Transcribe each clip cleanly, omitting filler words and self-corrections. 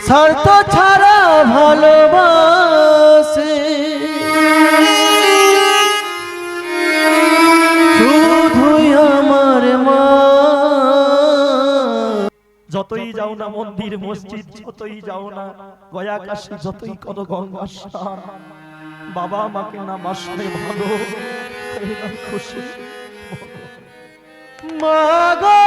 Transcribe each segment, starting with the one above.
স্বার্থ ছাড়া ভালোবাসে শুধুই আমার মা। যতই যাও না মন্দির মসজিদ, যতই যাও না গয়া কাশী, যতই করো গঙ্গা স্নান, বাবা আমাকে না বাসলে ভালো খুশি মা গো।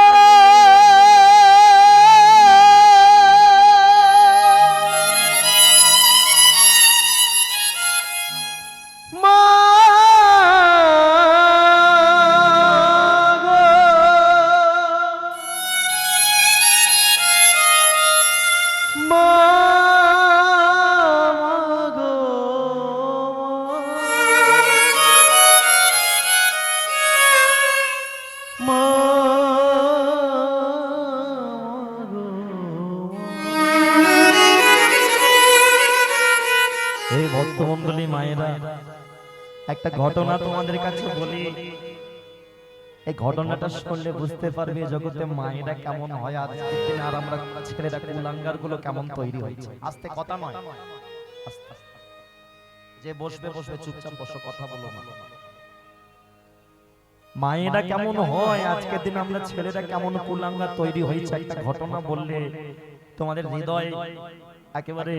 এই ভক্তমণ্ডলী মায়েরা, একটা ঘটনা তোমাদের কাছে বলি। এই ঘটনাটা শুনলে বুঝতে পারবে জগতে মায়েরা কেমন হয় আজকের দিনে, আর আমরা ছেলেরা কুলাঙ্গার গুলো কেমন তৈরি হয়েছে। আস্তে কথা নয়, আস্তে আস্তে। যে বসবে বসবে, চুপচাপ বসো, কথা বলো না। মায়েরা কেমন হয় আজকের দিনে, আমরা ছেলেরা কেমন কুলাঙ্গার তৈরি হয়েছে। একটা ঘটনা বললে তোমাদের হৃদয় একেবারে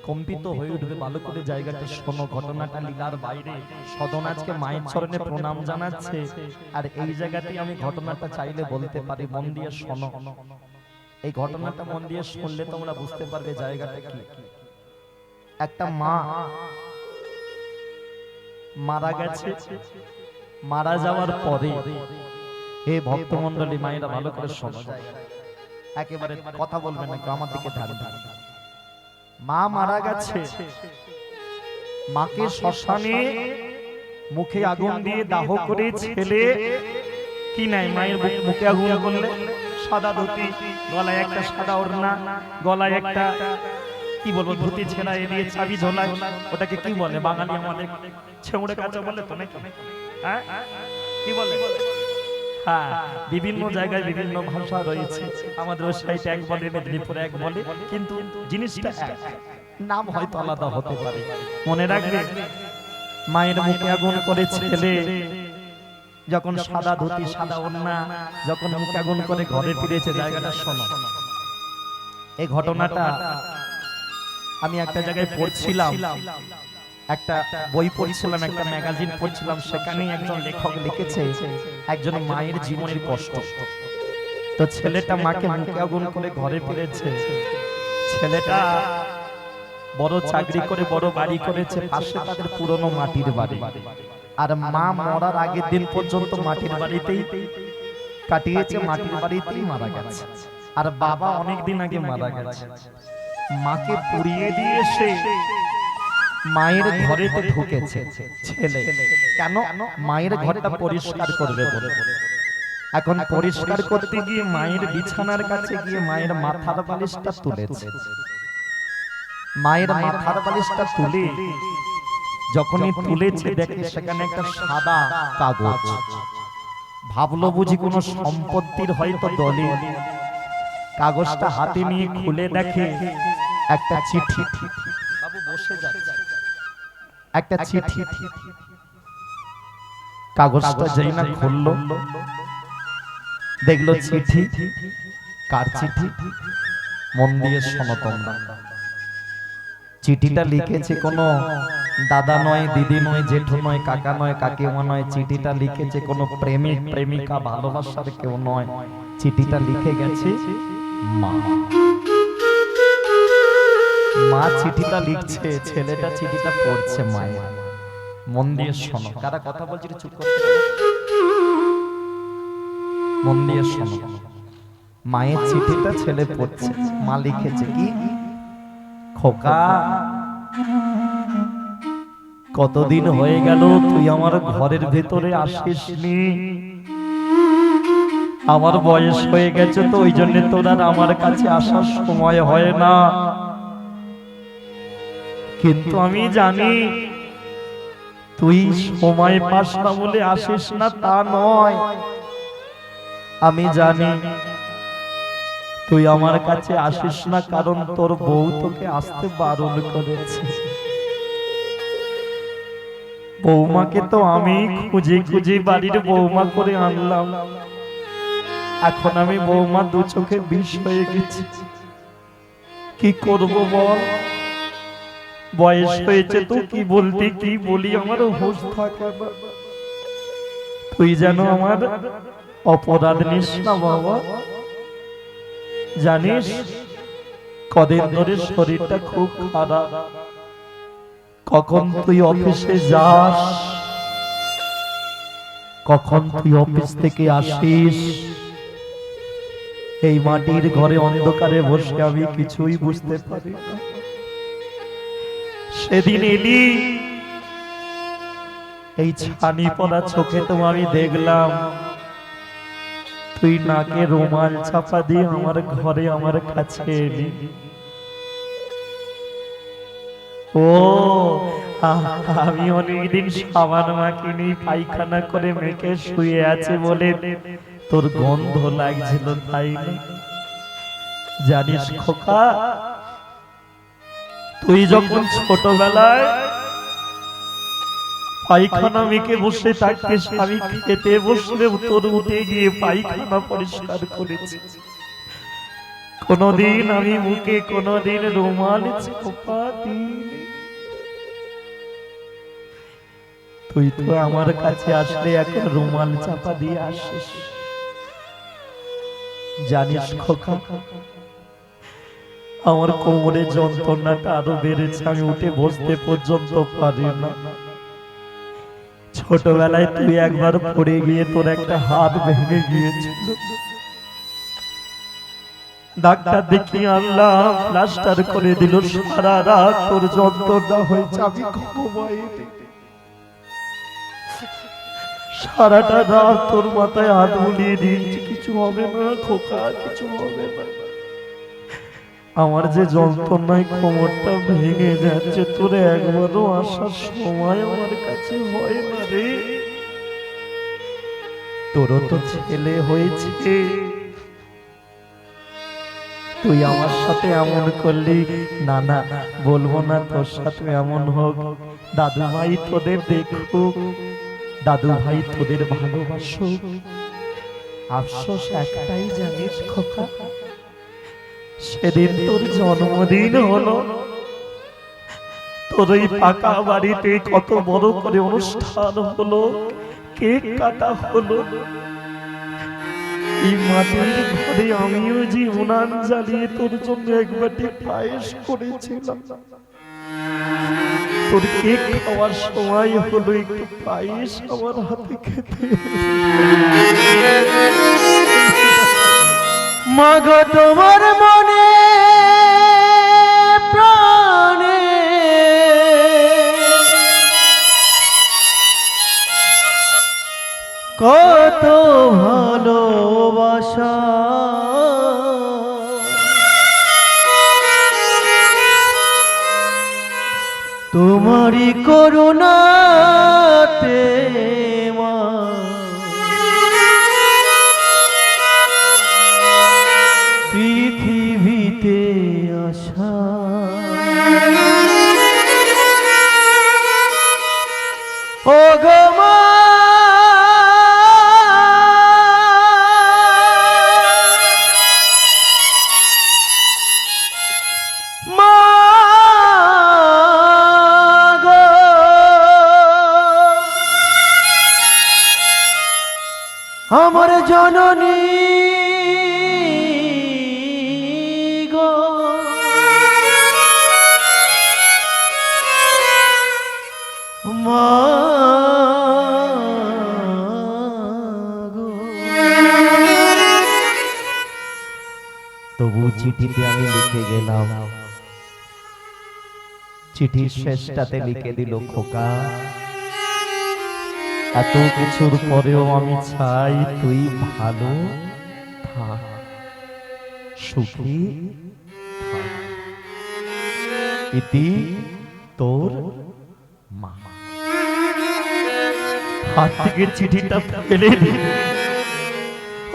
কম্পিত হয়ে উঠবে। ভালো করে জায়গাটা শোনো। ঘটনাটা লীলার বাইরে। সদন আজকে মায়ের চরণে প্রণাম জানাচ্ছে, আর এই জায়গাতেই আমি ঘটনাটা চাইলে বলতে পারি। মন দিয়ে শোনো। এই ঘটনাটা মন দিয়ে শুনলে তোমরা বুঝতে পারবে জায়গাটা কি। একটা মা মারা গেছে, মারা যাওয়ার পরে হে ভক্তমণ্ডলী মায়েরা ভালো করে শোনো, একেবারে কথা বলবে না, আমার দিকে ধ্যান দিন। মা মারা গেছে, মাকে শ্মশানে মুখে আগুন দিয়ে দাহ করে ছেলে কি নাই, মায়ের মুখে আগুন করলে সাদা ধুতি, গলায় একটা সাদা ওড়না, গলায় একটা কি বলবো ধুতি ছেঁড়া দিয়ে চাবি ঝোলায়, ওটাকে কি বলে বাঙালি আমাদের ছেউড়ে কাঁচা বলে তো নাকি, হ্যাঁ কি বলে? হ্যাঁ, বিভিন্ন জায়গায় বিভিন্ন ভাষা রয়েছে। আমাদের ওই সাইডে এক বলে, মেদিনীপুরে এক বলে, কিন্তু জিনিসটা এক, নাম হয়তো আলাদা হতে পারে। মনে রাখবে, মায়ের মুখে আগুন করে ছেলে যখন সাদা ধুতি সাদা ওড়না যখন মুখে আগুন করে ঘরে ফিরেছে, জায়গাটা শোনো। এই ঘটনাটা আমি একটা জায়গায় পড়ছিলাম, একটা বই পড়ছিলাম, একটা ম্যাগাজিন পড়ছিলাম। সেখানে একজন লেখক লিখেছে একজন মায়ের জীবনের কষ্ট। তো ছেলেটা মাকে মুখে আগুন করে ঘরে ফিরেছে। ছেলেটা বড় চাকরি করে বড় বাড়ি করেছে, পাশে তাদের পুরনো মাটির বাড়ি। আর মা মরার আগের দিন পর্যন্ত মাটির বাড়িতেই কাটিয়েছে, মাটির বাড়িতেই মারা গেছে। আর বাবা অনেক দিন আগে মারা গেছে। মাকে পুড়িয়ে দিয়ে সে মায়ের ঘরেতে ঢুকেছে ছেলে। কেন? মায়ের ঘরটা পরিষ্কার করবে বলে। এখন পরিষ্কার করতে গিয়ে মায়ের বিছানার কাছে গিয়ে মায়ের মাথার বালিশটা তুলেছে। মায়ের মাথার বালিশটা তুলে যখনই তুলেছে, দেখে সেখানে একটা সাদা কাগজ। ভাবলো বুঝি কোনো সম্পত্তির হয়তো দলিল। কাগজটা হাতে নিয়ে খুলে দেখে একটা চিঠি। বাবু বসে যাচ্ছে, একটা চিঠি। কাগজটা যেই না খুললো, দেখলো চিঠি। কার চিঠি? মন দিয়ে শোনো তোমরা। চিঠিটা লিখেছে কোনো দাদা নয়, দিদি নয়, জেঠু নয়, কাকা নয়, কাকিমা নয়। চিঠিটা লিখেছে কোনো প্রেমিক প্রেমিকা, ভালোবাসার কেউ নয়। চিঠিটা লিখে গেছে মা। মা চিঠিটা লিখছে, ছেলেটা চিঠিটা পড়ছে মায়ের। মন দিয়ে শোনো। কারা কথা বলছে চুপ করতে, মন দিয়ে শোনো। মায়ের চিঠিটা ছেলে পড়ছে। মা লিখেছে কি? খোকা, কতদিন হয়ে গেল তুই আমার ঘরের ভেতরে আসিসনি। আমার বয়স হয়ে গেছে তো, ওই জন্য তোর আর আমার কাছে আসার সময় হয় না। কিন্তু আমি জানি তুই সময় পাস না বলে আসিস না তা নয়। আমি জানি তুই আমার কাছে আসিস না, কারণ তোর বউ তোকে আসতে বারণ করেছে। বৌমাকে তো আমি খুঁজে খুঁজে বাড়ির বৌমা করে আনলাম, এখন আমি বৌমা দু চোখে বিষ হয়ে গেছি। কি করব বল, বয়স হয়েছে তো, কি বলতে কি বলি আমার হুঁশ থাকে না। তুই যেন আমার অপরাধ নিস না বাবা। জানিস কদিন ধরে শরীরটা খুব খারাপ। কখন তুই অফিসে যাস, কখন তুই অফিস থেকে আসিস, এই মাটির ঘরে অন্ধকারে বসে আমি কিছুই বুঝতে পারি না। সেদিন এলি, এই ছানি পড়া চোখে তো আমি দেখলাম তুই নাকে রুমাল চাপা দিয়ে আমার ঘরে আমার কাছে এলি। ও আমি অনেকদিন সাবান মাখিনি, পায়খানা করে মেখে শুয়ে আছে বলে তোর গন্ধ লাগছিল, তাই না? জানিস খোকা, তুই যখন ছোটবেলায় পায়খানা মেখে বসে থাকতিস, আমি খেতে বসলে তোর উঠে গিয়ে পায়খানা পরিষ্কার করেছি। কোনদিন আমি মুখে কোনদিন রুমাল চাপা দিইনি। তুই তো আমার কাছে আসলে এখন রুমাল চাপা দিয়ে আসিস। জানিস খোকা, আমার কোমরে যন্ত্রণাটা আরো বেড়েছে, আমি উঠে বসতে পর্যন্ত পারি না। ছোটবেলায় তুই একবার পড়ে গিয়ে তোর একটা হাত ভেঙে গিয়েছিল, ডাক্তার দেখিয়ে আনলাম, প্লাস্টার করে দিল। সারা রাত তোর যন্ত্রণা হয়েছে, আমি ঘুমাইনি। সারাটা রাত তোর মাথায় হাত বুলিয়ে দিয়েছি, কিছু হবে না খোকা, কিছু হবে না। আমার যে যন্ত্রণায় কোমরটা ভেঙে যাচ্ছে, তোর একবারও আসার সময় আমার কাছে হয় না রে। তোরও তো ছেলে হয়েছে, তুই আমার সাথে এমন করলি। না না, বলবো না তোর সাথে এমন হোক। দাদু ভাই তোদের দেখুক, দাদু ভাই তোদের ভালোবাসুক। আফসোস একটাই জানিস খোকা, সেদিন তোর জন্মদিন হলো, তোর এই পাকা বাড়িতে কত বড় করে অনুষ্ঠান হলো, কেক কাটা হলো। এই মাটির ঘরে আমিও যে উনান জ্বালিয়ে তোর জন্য এক বাটি পায়েস করেছিলাম। তোর কেক খাওয়ার সময় হলো, একটু পায়েস আমার হাতে খেতে। মাগো তোমার মনে প্রাণে কত ভালোবাসা, তোমারই করুণাতে মা পৃথিবীতে আসা। ও গো মা, মা গো, আমার জননী গো, মা গো। তবু চিঠিতে আমি লিখে গেলাম, চিঠির শেষটাতে লিখে দিল, খোকা এত কিছুর পরেও আমি চাই তুই ভালো থাক, সুখী থাক। ইতি তোর মা। হাত থেকে চিঠিটা ফেলে দিল।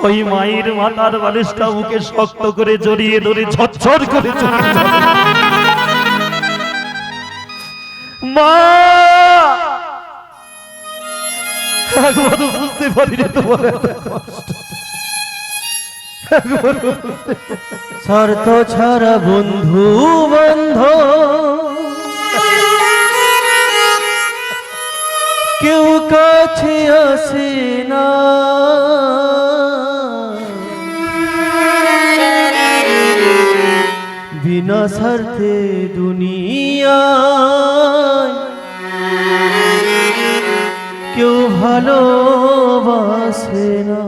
ও ওই মায়ের মাথার বালিশটা বুকে শক্ত করে জড়িয়ে ধরে ঝরঝর করে চোখে জল। মা একবার বুঝতে পারিনি তোমার এত কষ্ট। স্বার্থ ছাড়া বন্ধু বান্ধব কেউ কাছে আসে না, বিনা স্বার্থে দুনিয়ায় কেউ ভালোবাসে না।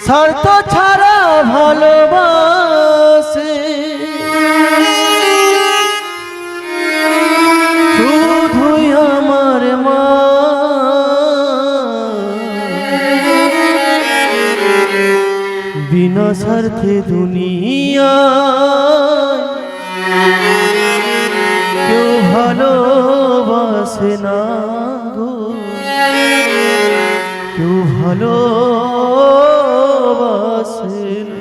স্বার্থ ছাড়া ভালোবাসে শুধুই আমার মা, বিনা স্বার্থে দুনিয়ায় কেউ ভালোবাসে না গো, কেউ ভালোবাসে না।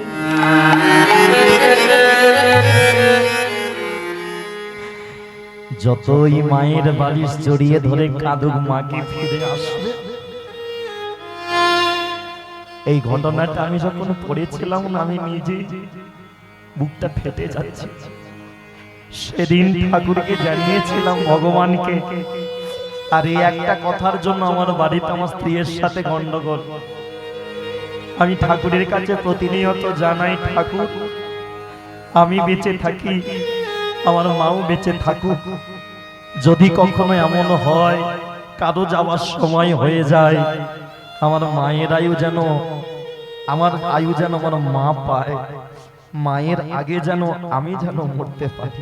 যতই মায়ের বালিশ জড়িয়ে ধরে কাঁদুক মাকে ফিরে আসবে। এই ঘটনাটা আমি যখন পড়েছিলাম না, আমি নিজেই বুকটা ফেটে যাচ্ছে। সেদিন ঠাকুরকে জানিয়েছিলাম ভগবানকে, আর এই একটা কথার জন্য আমার বাড়িতে আমার স্ত্রীর সাথে গন্ডগোল। আমি ঠাকুরের কাছে প্রতিনিয়ত জানাই, ঠাকুর আমি বেঁচে থাকি, আমার মাও বেঁচে থাকুক, যদি কখনো এমন হয় কারো যাওয়ার সময় হয়ে যায়, আমার মায়ের আয়ু যেন আমার মা পায়, মায়ের আগে যেন আমি যেন মরতে পারি।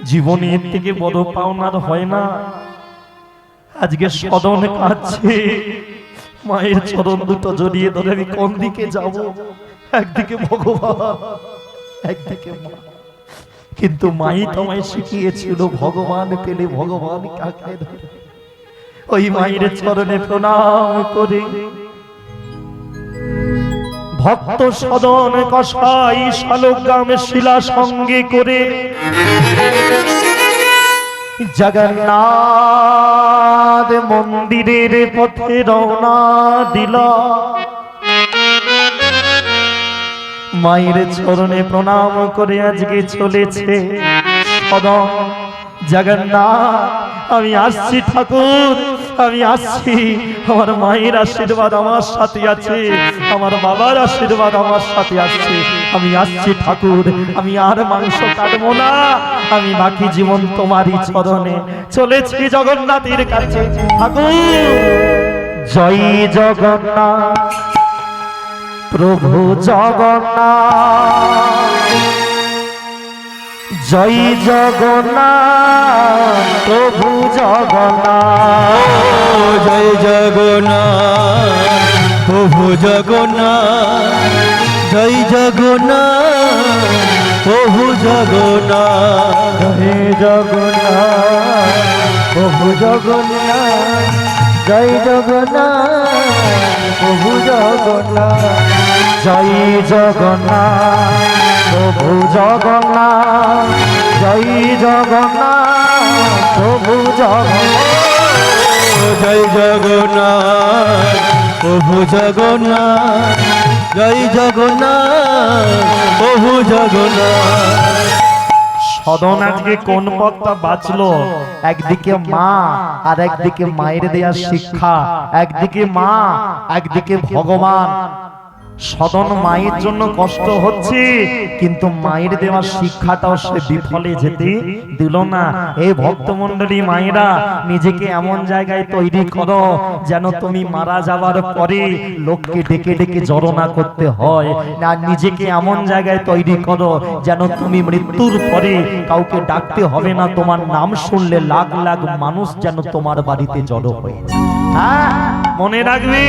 জীবনে এর থেকে বড় পাওনার হয় না। আজকে সদন কাঁদছে, মায়ের চরণ দুটো জড়িয়ে ধরে আমি কোন দিকে যাব? একদিকে ভগবান, একদিকে মা। কিন্তু মাই তোমায় শিখিয়েছিল ভগবান পেলে ভগবান কাকে ধরে। ওই মায়ের চরণে প্রণাম করে ভক্ত সদন কসাই শালগ্রামে শিলা সঙ্গে করে জগন্নাথ মন্দিরের পথে রওনা দিল। মায়ের চরণে প্রণাম করে আজকে চলেছে সদন জগন্নাথ। আমি আসছি ঠাকুর, আমি আসছি, আমার মায়ের আশীর্বাদ আমার সাথে আছে, আমার বাবার আশীর্বাদ আমার সাথে আছে। আমি আসছি ঠাকুর, আমি আর মাংস কাটবো না, আমি বাকি জীবন তোমারই চরণে। চলেছি জগন্নাথের কাছে। ঠাকুর জয় জগন্নাথ, প্রভু জগন্নাথ, জয় জগন্নাথ, প্রভু জগন্নাথ, জয় জগন্নাথ, প্রভু জগন্নাথ, জয় জগন্নাথ, প্রভু জগন্নাথ, জয় জগন্নাথ, প্রভু জগন্নাথ, জয় জগন্নাথ, প্রভু জগন্নাথ, জয় জগন্নাথ, প্রভু জগন্নাথ, জয় জগন্নাথ, প্রভু জগন্নাথ, জয় জগন্নাথ, প্রভু জগন্নাথ, জয় জগন্নাথ, প্রভু জগন্নাথ। সদন আজকে কোন পথটা বাঁচলো? একদিকে মা আর একদিকে মায়ের দেয়া শিক্ষা, একদিকে মা একদিকে ভগবান। সদন মায়ের জন্য কষ্ট হচ্ছে, কিন্তু মায়ের দেওয়া শিক্ষাটাও সে বিফলে যেতে দিল না। এই ভক্তমণ্ডলী মায়েরা, নিজেকে এমন জায়গায় তৈরি করো যেন তুমি মারা যাওয়ার পরে লোককে ডেকে ডেকে জড়না করতে হয় না। নিজেকে এমন জায়গায় তৈরি করো যেন তুমি মৃত্যুর পরে কাউকে ডাকতে হবে না, তোমার নাম শুনলে লাখ লাখ মানুষ যেন তোমার বাড়িতে জড়ো হয়েছে। হ্যাঁ, মনে রাখবি,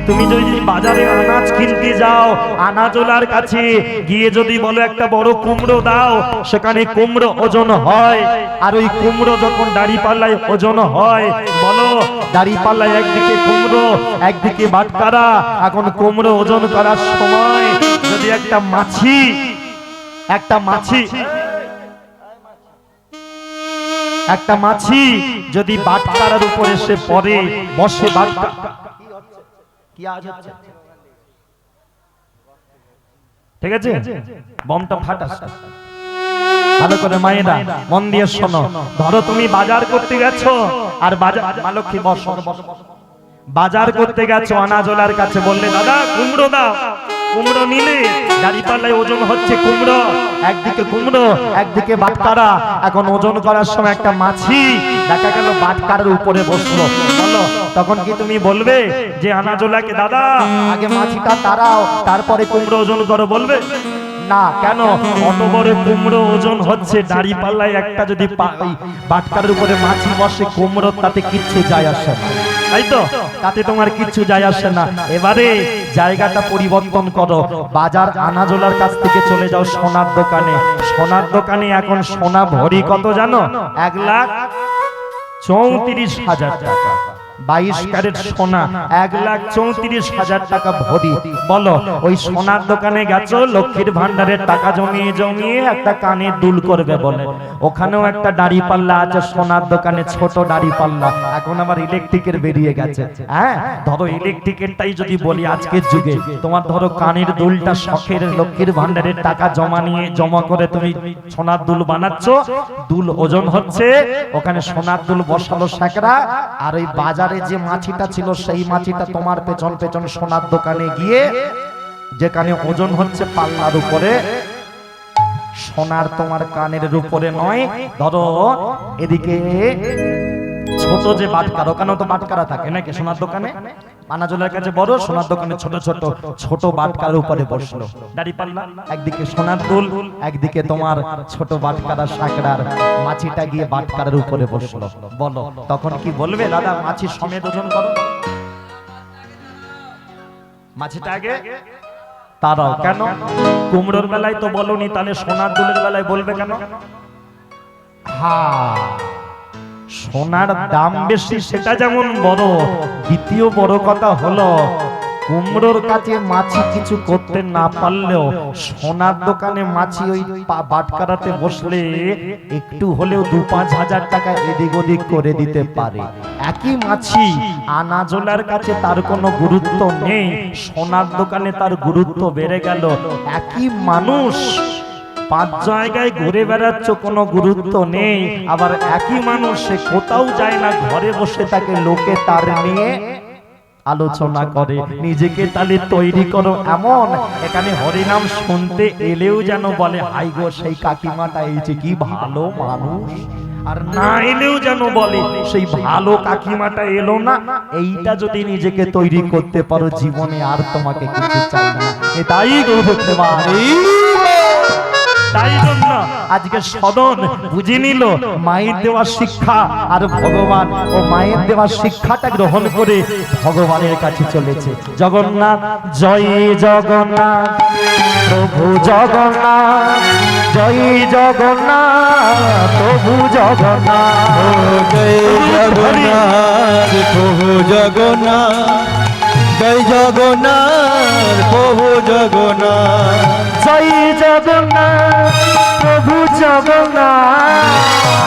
তুমি যদি বাজারে আনাজ কিনতে যাও, আনাজওয়ালার কাছে গিয়ে যদি বলো একটা বড় কুমড়ো দাও, সেখানে কুমড়ো ওজন হয়। আর ওই কুমড়ো যখন দাঁড়িপাল্লায় ওজন হয়, বলো দাঁড়িপাল্লায় একদিকে কুমড়ো একদিকে বাটখারা। এখন কুমড়ো ওজন করার সময় যদি একটা মাছি যদি বাটখারার উপরে সে পড়ে বসে, ঠিক আছে, বমটা ফাটাস ভালো করে। মায়েরা মন দিয়ে শোনো, ধরো তুমি বাজার করতে গেছো, আর মালক্ষী বাজার করতে গেছো, আনাজওয়ালার কাছে বললে দাদা কুমড়ো দাও। কুমড়ো নিলে দাঁড়িপাল্লায় ওজন হচ্ছে কুমড়ো, একদিকে কুমড়ো একদিকে বাটখারা। এখন ওজন করার সময় একটা মাছি দেখা গেল বাটখারার উপরে বসলো, বলো তখন কি তুমি বলবে যে আনাজওয়ালাকে দাদা আগে মাছিটা তাড়াও তারপরে কুমড়ো ওজন করো, বলবে না? কেন? অত বড় কুমড়ো ওজন হচ্ছে দাঁড়িপাল্লায় একটা যদি বাটখারার উপরে মাছি বসে, কুমড়ো তাতে কিচ্ছু যায় আসে না, তাই তো? তাতে তোমার কিচ্ছু যায় আসে না। এবারে জায়গাটা পরিবর্তন করো, বাজার আনাজওয়ালার কাছ থেকে চলে যাও সোনার দোকানে। সোনার দোকানে এখন সোনা ভরি কত জানো? 1,34,000 টাকা। 22 ক্যারেট সোনা 1,34,000 টাকা ভরি। বলো ওই সোনার দোকানে গেছো, লক্ষ্মীর ভান্ডারের টাকা জমিয়ে জমিয়ে একটা কানের দুল করবে বলে, ওখানেও একটা দাঁড়িপাল্লা আছে সোনার দোকানে, ছোট দাঁড়িপাল্লা। এখন আবার ইলেকট্রিকের বেরিয়ে গেছে। হ্যাঁ, ধরো ইলেকট্রিকেরটাই যদি বলি, আজকের যুগে তোমার ধরো কানের দুলটা শখের, লক্ষ্মীর ভান্ডারের টাকা জমা করে তুমি সোনার দুল বানাচ্ছ, দুল ওজন হচ্ছে, ওখানে সোনার দুল বসালো স্যাকরা, আর ওই বাজারে যে মাছিটা ছিল সেই মাছিটা তোমার পেছন পেছন সোনার দোকানে গিয়ে, যেখানে ওজন হচ্ছে পাল্লার উপরে, সোনার তোমার কানের উপরে নয়, ধরো এদিকে ছোট যে বাটখারা, ওখানেও তো বাটখারা থাকে নাকি সোনার দোকানে? আনাজওয়ালার কাছে বড়, সোনার দোকানে ছোট বাটখারার উপরে বসলো দাঁড়িপাল্লা, একদিকে সোনার দুল একদিকে তোমার ছোট বাটখারা সাকরার, মাছিটা গিয়ে বাটখারার উপরে বসলো। বলো তখন কি বলবে? দাদা মাছি সমেত ওজন করো, মাছিটা আগে তারাও। কেন? কুমড়োর বেলায় তো বলনি, তাহলে সোনার দুলের বেলায় বলবে কেন? হ্যাঁ, সোনার দাম বেশি সেটা যেমন বড়, দ্বিতীয় বড় কথা হলো কুমড়োর কাছে মাছি কিছু করতে না পারলেও সোনার দোকানে মাছি ওই বাটখারাতে বসলে একটু হলেও 2-5 হাজার টাকা এদিক ওদিক করে দিতে পারে। একই মাছি আনাজওয়ালার কাছে তার কোনো গুরুত্ব নেই, সোনার দোকানে তার গুরুত্ব বেড়ে গেল। একই মানুষ 5 জায়গায় ঘুরে বেড়াচ্ছ, কোনো গুরুত্ব নেই, আবার একই মানুষ সে কোথাও যায় না, ঘরে বসে থাকে, লোকে তার নিয়ে আলোচনা করে। নিজেকে তাহলে তৈরি করো এমন, এখানে হরিনাম শুনতে এলেও যেন বলে হাই গো সেই কাকিমাটা এইছে কি ভালো মানুষ, আর না এলেও যেন বলে সেই ভালো কাকিমাটা এলো না। এইটা যদি নিজেকে তৈরি করতে পারো, জীবনে আর তোমাকে কিছু চাই না। এটাই গৌরব পারে। তাই জন্য আজকে সদন বুঝে নিল মায়ের দেওয়া শিক্ষা, আর ভগবান ও মায়ের দেওয়া শিক্ষাটা গ্রহণ করে ভগবানের কাছে চলেছে। জগন্নাথ জয় জগন্নাথ, প্রভু জগন্নাথ জয় জগন্নাথ, প্রভু জগন্নাথ জয় জগন্নাথ, প্রভু জগন্নাথ জয় জগন্নাথ, প্রভু জগন্নাথ জয় জগন্নাথ, প্রভু জগন্নাথ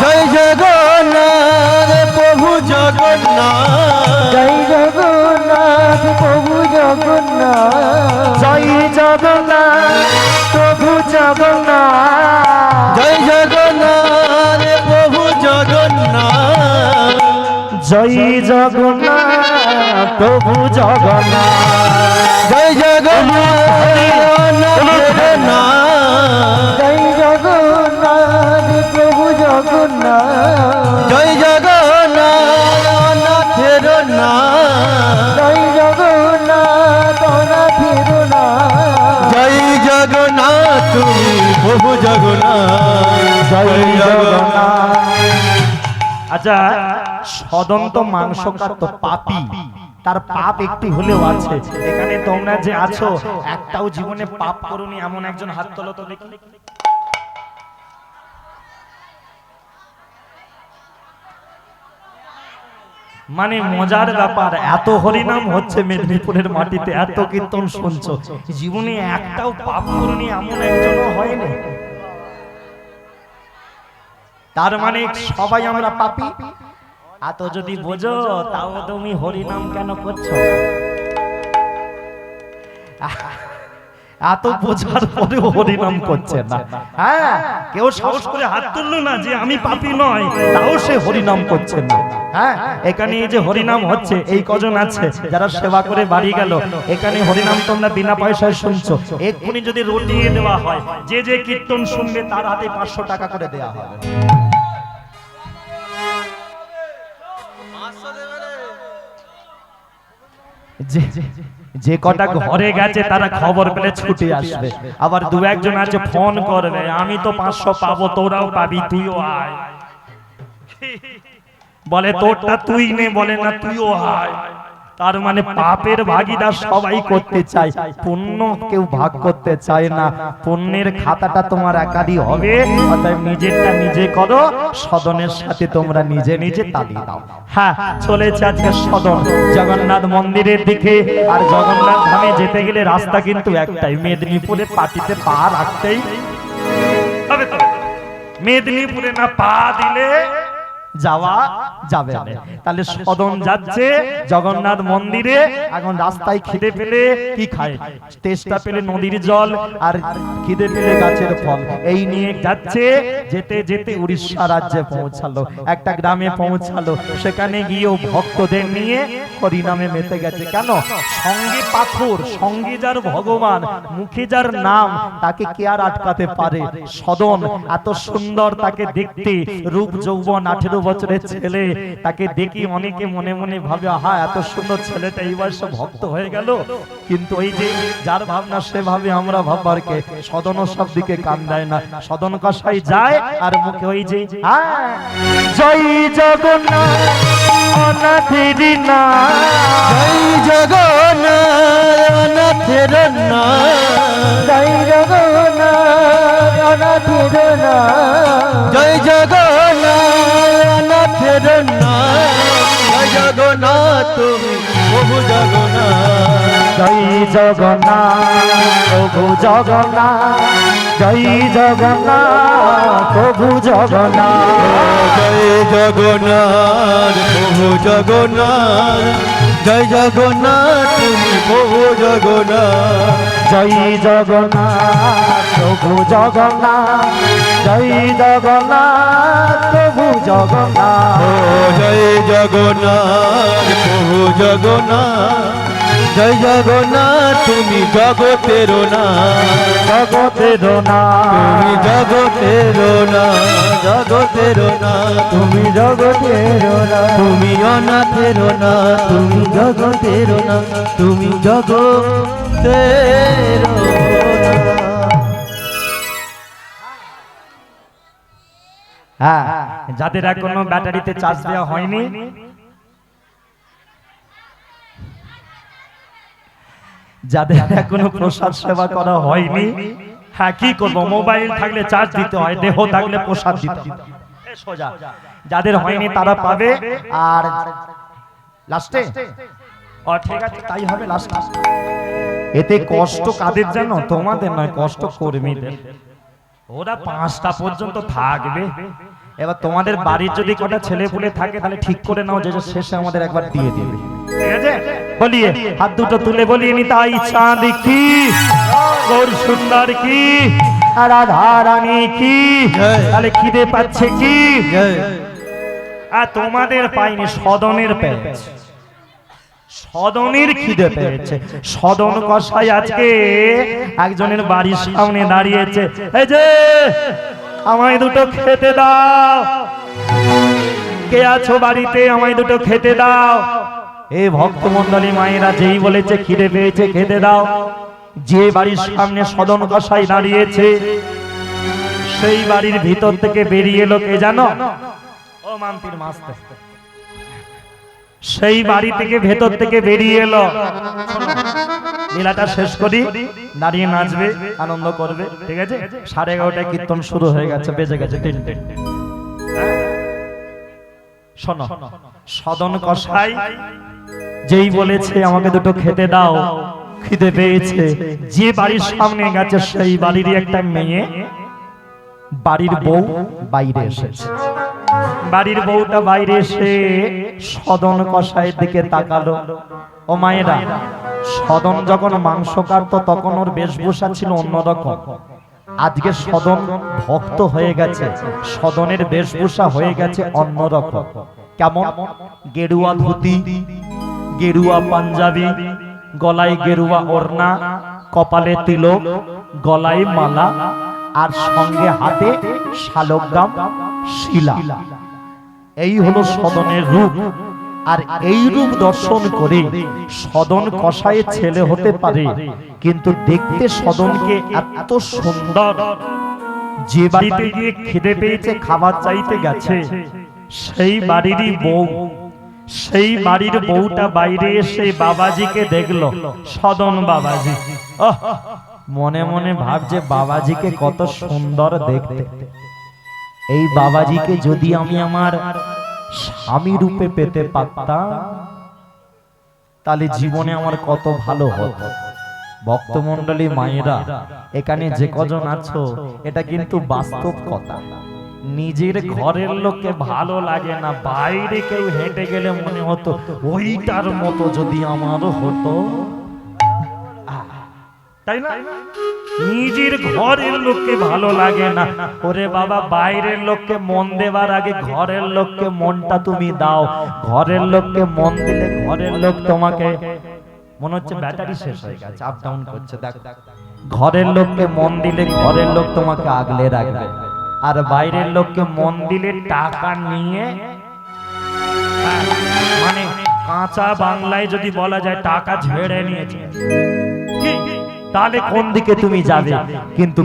জয় জগন্নাথ, প্রভু জগন্নাথ জয় জগন্নাথ, প্রভু জগন্নাথ জয় জগন্নাথ, প্রভু জগন্নাথ জয় জগন্নাথ, প্রভু জগন্নাথ জয় জগন্নাথ, প্রভু জগন্নাথ জয় জগন্নাথ, জয় জগন্নাথ, প্রভু জগন্নাথ জয় জগন্নাথ, অনাথের নাথ জয় জগন্নাথ, অনাথের নাথ জয় জগন্নাথ, তুমি প্রভু জগন্নাথ জয় জগন্নাথ। আচ্ছা সদন তো মাংস কাটতো, পাপী, তার পাপ একটু হলেও আছে। এখানে তোমরা যে আছো একটাও জীবনে পাপ করোনি এমন একজন হাত তোলো তো দেখি। মানে মজার ব্যাপার, এত হরিনাম হচ্ছে মেদিনীপুরের মাটিতে, এত কীর্তন শুনছো, জীবনে একটাও পাপ করোনি এমন একজনও হয়নি। তার মানে সবাই আমরা পাপী। এত যদি বোঝো তাও তুমি হরিনাম কেন করছো? এত বোঝার পরেও হরিনাম করছে না। হ্যাঁ, কেউ সাহস করে হাত তুললো না যে আমি পাপী নয়, তাও সে হরিনাম করছে না। হ্যাঁ, এখানে এই যে হরিনাম হচ্ছে, এই কজন আছে যারা সেবা করে বাড়ি গেল, এখানে হরিনাম তোমরা বিনা পয়সায় শুনছো। এক্ষুনি যদি রটিয়ে দেওয়া হয়, যে যে কীর্তন শুনবে তার হাতে 500 টাকা করে দেওয়া হবে। যে কটা ঘরে গেছে তারা খবর পেলে ছুটে আসবে, আবার দু একজন আছে ফোন করবে, আমি তো 500 পাবো, তোরাও পাবি, তুইও আয়। বলে তোরটা তুই নে, বলে না তুইও আয়। তার মানে পাপের ভাগীদার সবাই করতে চায়, পুণ্য কেউ ভাগ করতে চায় না। পুণ্যের খাতাটা তোমার একারই হবে, অতএব নিজেরটা নিজে করো, সদনের সাথে তোমরা নিজে নিজে তালি দাও। হ্যাঁ, চলেছে আজকে সদন জগন্নাথ মন্দিরের দিকে। আর জগন্নাথ ধামে যেতে গেলে রাস্তা কিন্তু একটাই, মেদিনীপুরে পাটিতে পা রাখতেই হবে তো। মেদিনীপুরে না পা দিলে যাওয়া যাবে না। তাহলে সদন যাচ্ছে জগন্নাথ মন্দিরে। এখন রাস্তায় খিদে পেলে কি খায়? তেষ্টা পেলে নদীর জল, আর খিদে পেলে গাছের ফল, এই নিয়ে যাচ্ছে। যেতে যেতে উড়িষ্যা রাজ্যে পৌঁছালো, একটা গ্রামে পৌঁছালো। সেখানে গিয়েও ভক্তদের নিয়ে হরিনামে মেতে গেছে। কেন? সঙ্গে পাথর, সঙ্গে যার ভগবান, মুখে যার নাম, তাকে কে আর আটকাতে পারে? সদন এত সুন্দর, তাকে দেখতে রূপ যৌবন, 18 বছরের ছেলে, তাকে দেখি অনেকে মনে মনে ভাবে আহা এত সুন্দর ছেলেটা এই বয়সে ভক্ত হয়ে গেল। কিন্তু ওই যে যার ভাবনা সে ভাবে আমরা ভাববার কে। সদন সব দিকে কান দেয় না, সদন কষাই যায় আর মুখে ওই যে জয় জগন্নাথ অনাথের নাম, জয় জগন্নাথ অনাথের নাম, জয় জগন্নাথ অনাথের নাম, জয় জগন্নাথ অনাথের নাম, জয় জগন্নাথ তুমি প্রভু জগন্নাথ, জয় জগন্নাথ প্রভু জগন্নাথ, জয় জগন্নাথ প্রভু জগন্নাথ, জয় জগন্নাথ প্রভু জগন্নাথ, জয় জগন্নাথ তুমি প্রভু জগন্নাথ, জয় জগন্নাথ প্রভু জগন্নাথ, জয় জগন্নাথ প্রভু জগন্নাথ, ও জয় জগন্নাথ প্রভু জগন্নাথ, জয় জগন্নাথ তুমি জগতের না, জগতের না, তুমি জগতের না, জগতের না, তুমি জগতের না, তুমি অনাথের না, তুমি জগতের না, তুমি জগতের না। হ্যাঁ, যাদের এখনো ব্যাটারিতে চার্জ দেওয়া হয়নি, যাদের এখনো প্রসাদ সেবা করা হয়নি, হ্যাঁ কি করবো, মোবাইল থাকলে চার্জ দিতে হয়, দেহ থাকলে প্রসাদ দিতে হয়, সোজা। যাদের হয়নি তারা পাবে। আর লাস্টে ঠিক আছে তাই হবে লাস্ট। এতে কষ্ট কাদের জানো? তোমাদের নয়, কষ্ট কর্মীদের। ওরা 5টা পর্যন্ত থাকবে। এবার তোমাদের বাড়ির যদি কটা ছেলে পুলে থাকে তাহলে ঠিক করে নাও যে শেষে আমাদের একবার দিয়ে দিবে, ঠিক আছে? বলিয়ে হাত দুটো তুলে বলিয়ে নি তাই চাঁদ কি, গৌর সুন্দর কি, রাধা রানী কি, তাহলে খিদে পাচ্ছে কি? আর তোমাদের পাইনি, সদনের পেয়েছে, সদনের খিদে পেয়েছে। সদন কষাই আজকে একজনের বাড়ির সামনে দাঁড়িয়েছে, এই যে আমায় দুটো খেতে দাও, কে আছো বাড়িতে, আমায় দুটো খেতে দাও। এই ভক্তমণ্ডলী মায়েরা যেই বলেছে খিদে পেয়েছে খেতে দাও, যে বাড়ির সামনে সদন কষাই দাঁড়িয়েছে সেই বাড়ির ভিতর থেকে বেরিয়ে এলো কে জানো? ও ও মাম্পির মাস্তে সেই বাড়ি থেকে ভেতর থেকে বেরিয়ে এলো। লীলাটা শেষ করি, দাঁড়িয়ে নাচবে, আনন্দ করবে, ঠিক আছে? 11:30 কীর্তন শুরু হয়ে গেছে, বেজে গেছে 3টে। শোনো, সদন কসাই যেই বলেছে আমাকে দুটো খেতে দাও, খিদে পেয়েছে, যে বাড়ির সামনে গেছে সেই বাড়িরই একটা মেয়ে, বাড়ির বউ বাইরে এসেছে। বাড়ির বউটা বাইরে এসে সদন কসাইয়ের দিকে তাকালো। ও মায়েরা, সদন যখন মাংস কাটতো তখন ওর বেশভূষা ছিল অন্যরকম। আজকে সদন ভক্ত হয়ে গেছে, সদনের বেশভূষা হয়ে গেছে অন্যরকম। কেমন? গেরুয়া ধুতি, গেরুয়া পাঞ্জাবি, গলায় গেরুয়া ওড়না, কপালে তিলক, গলায় মালা, আর সঙ্গে হাতে শালগ্রাম শিলা। এই হলো সদনের রূপ। আর এই রূপ দর্শন করে সদন কসাইয়ের ছেলে হতে পারে, কিন্তু দেখতে সদনকে এত সুন্দর, যে বাড়িতে গিয়ে খিদে পেয়েছে খাবার চাইতে গেছে সেই বাড়িরই বউ, সেই বাড়ির বউটা বাইরে এসে বাবাজিকে দেখলো, সদন বাবাজি। মনে মনে ভাবছে বাবাজিকে কত সুন্দর দেখতে, এই বাবাজিকে যদি আমি আমার স্বামী রূপে পেতে পারতাম তাহলে জীবনে আমার কত ভালো হতো। ভক্তমণ্ডলী মায়েরা, এখানে যে কজন আছো, এটা কিন্তু বাস্তব কথা। নিজের ঘরের লোককে ভালো লাগে না, বাইরে কেউ হেঁটে গেলে মনে হতো ওইটার মতো যদি আমারও হতো, তাই না? নিজের ঘরের লোককে ভালো লাগে না। ওরে বাবা, বাইরের লোককে মন দেবার আগে ঘরের লোককে মনটা তুমি দাও। ঘরের লোককে মন দিলে ঘরের লোক তোমাকে, মনে হচ্ছে ব্যাটারি শেষ হয়ে গেছে, আপ ডাউন করছে, দেখো। ঘরের লোককে মন দিলে ঘরের লোক তোমাকে আগলে রাখবে, আর বাইরের লোককে মন দিলে টাকা নিয়ে, মানে কাঁচা বাংলায় যদি বলা যায় টাকা ঝেড়ে নিয়েছে, তাহলে কোন দিকে তুমি যাবে? কিন্তু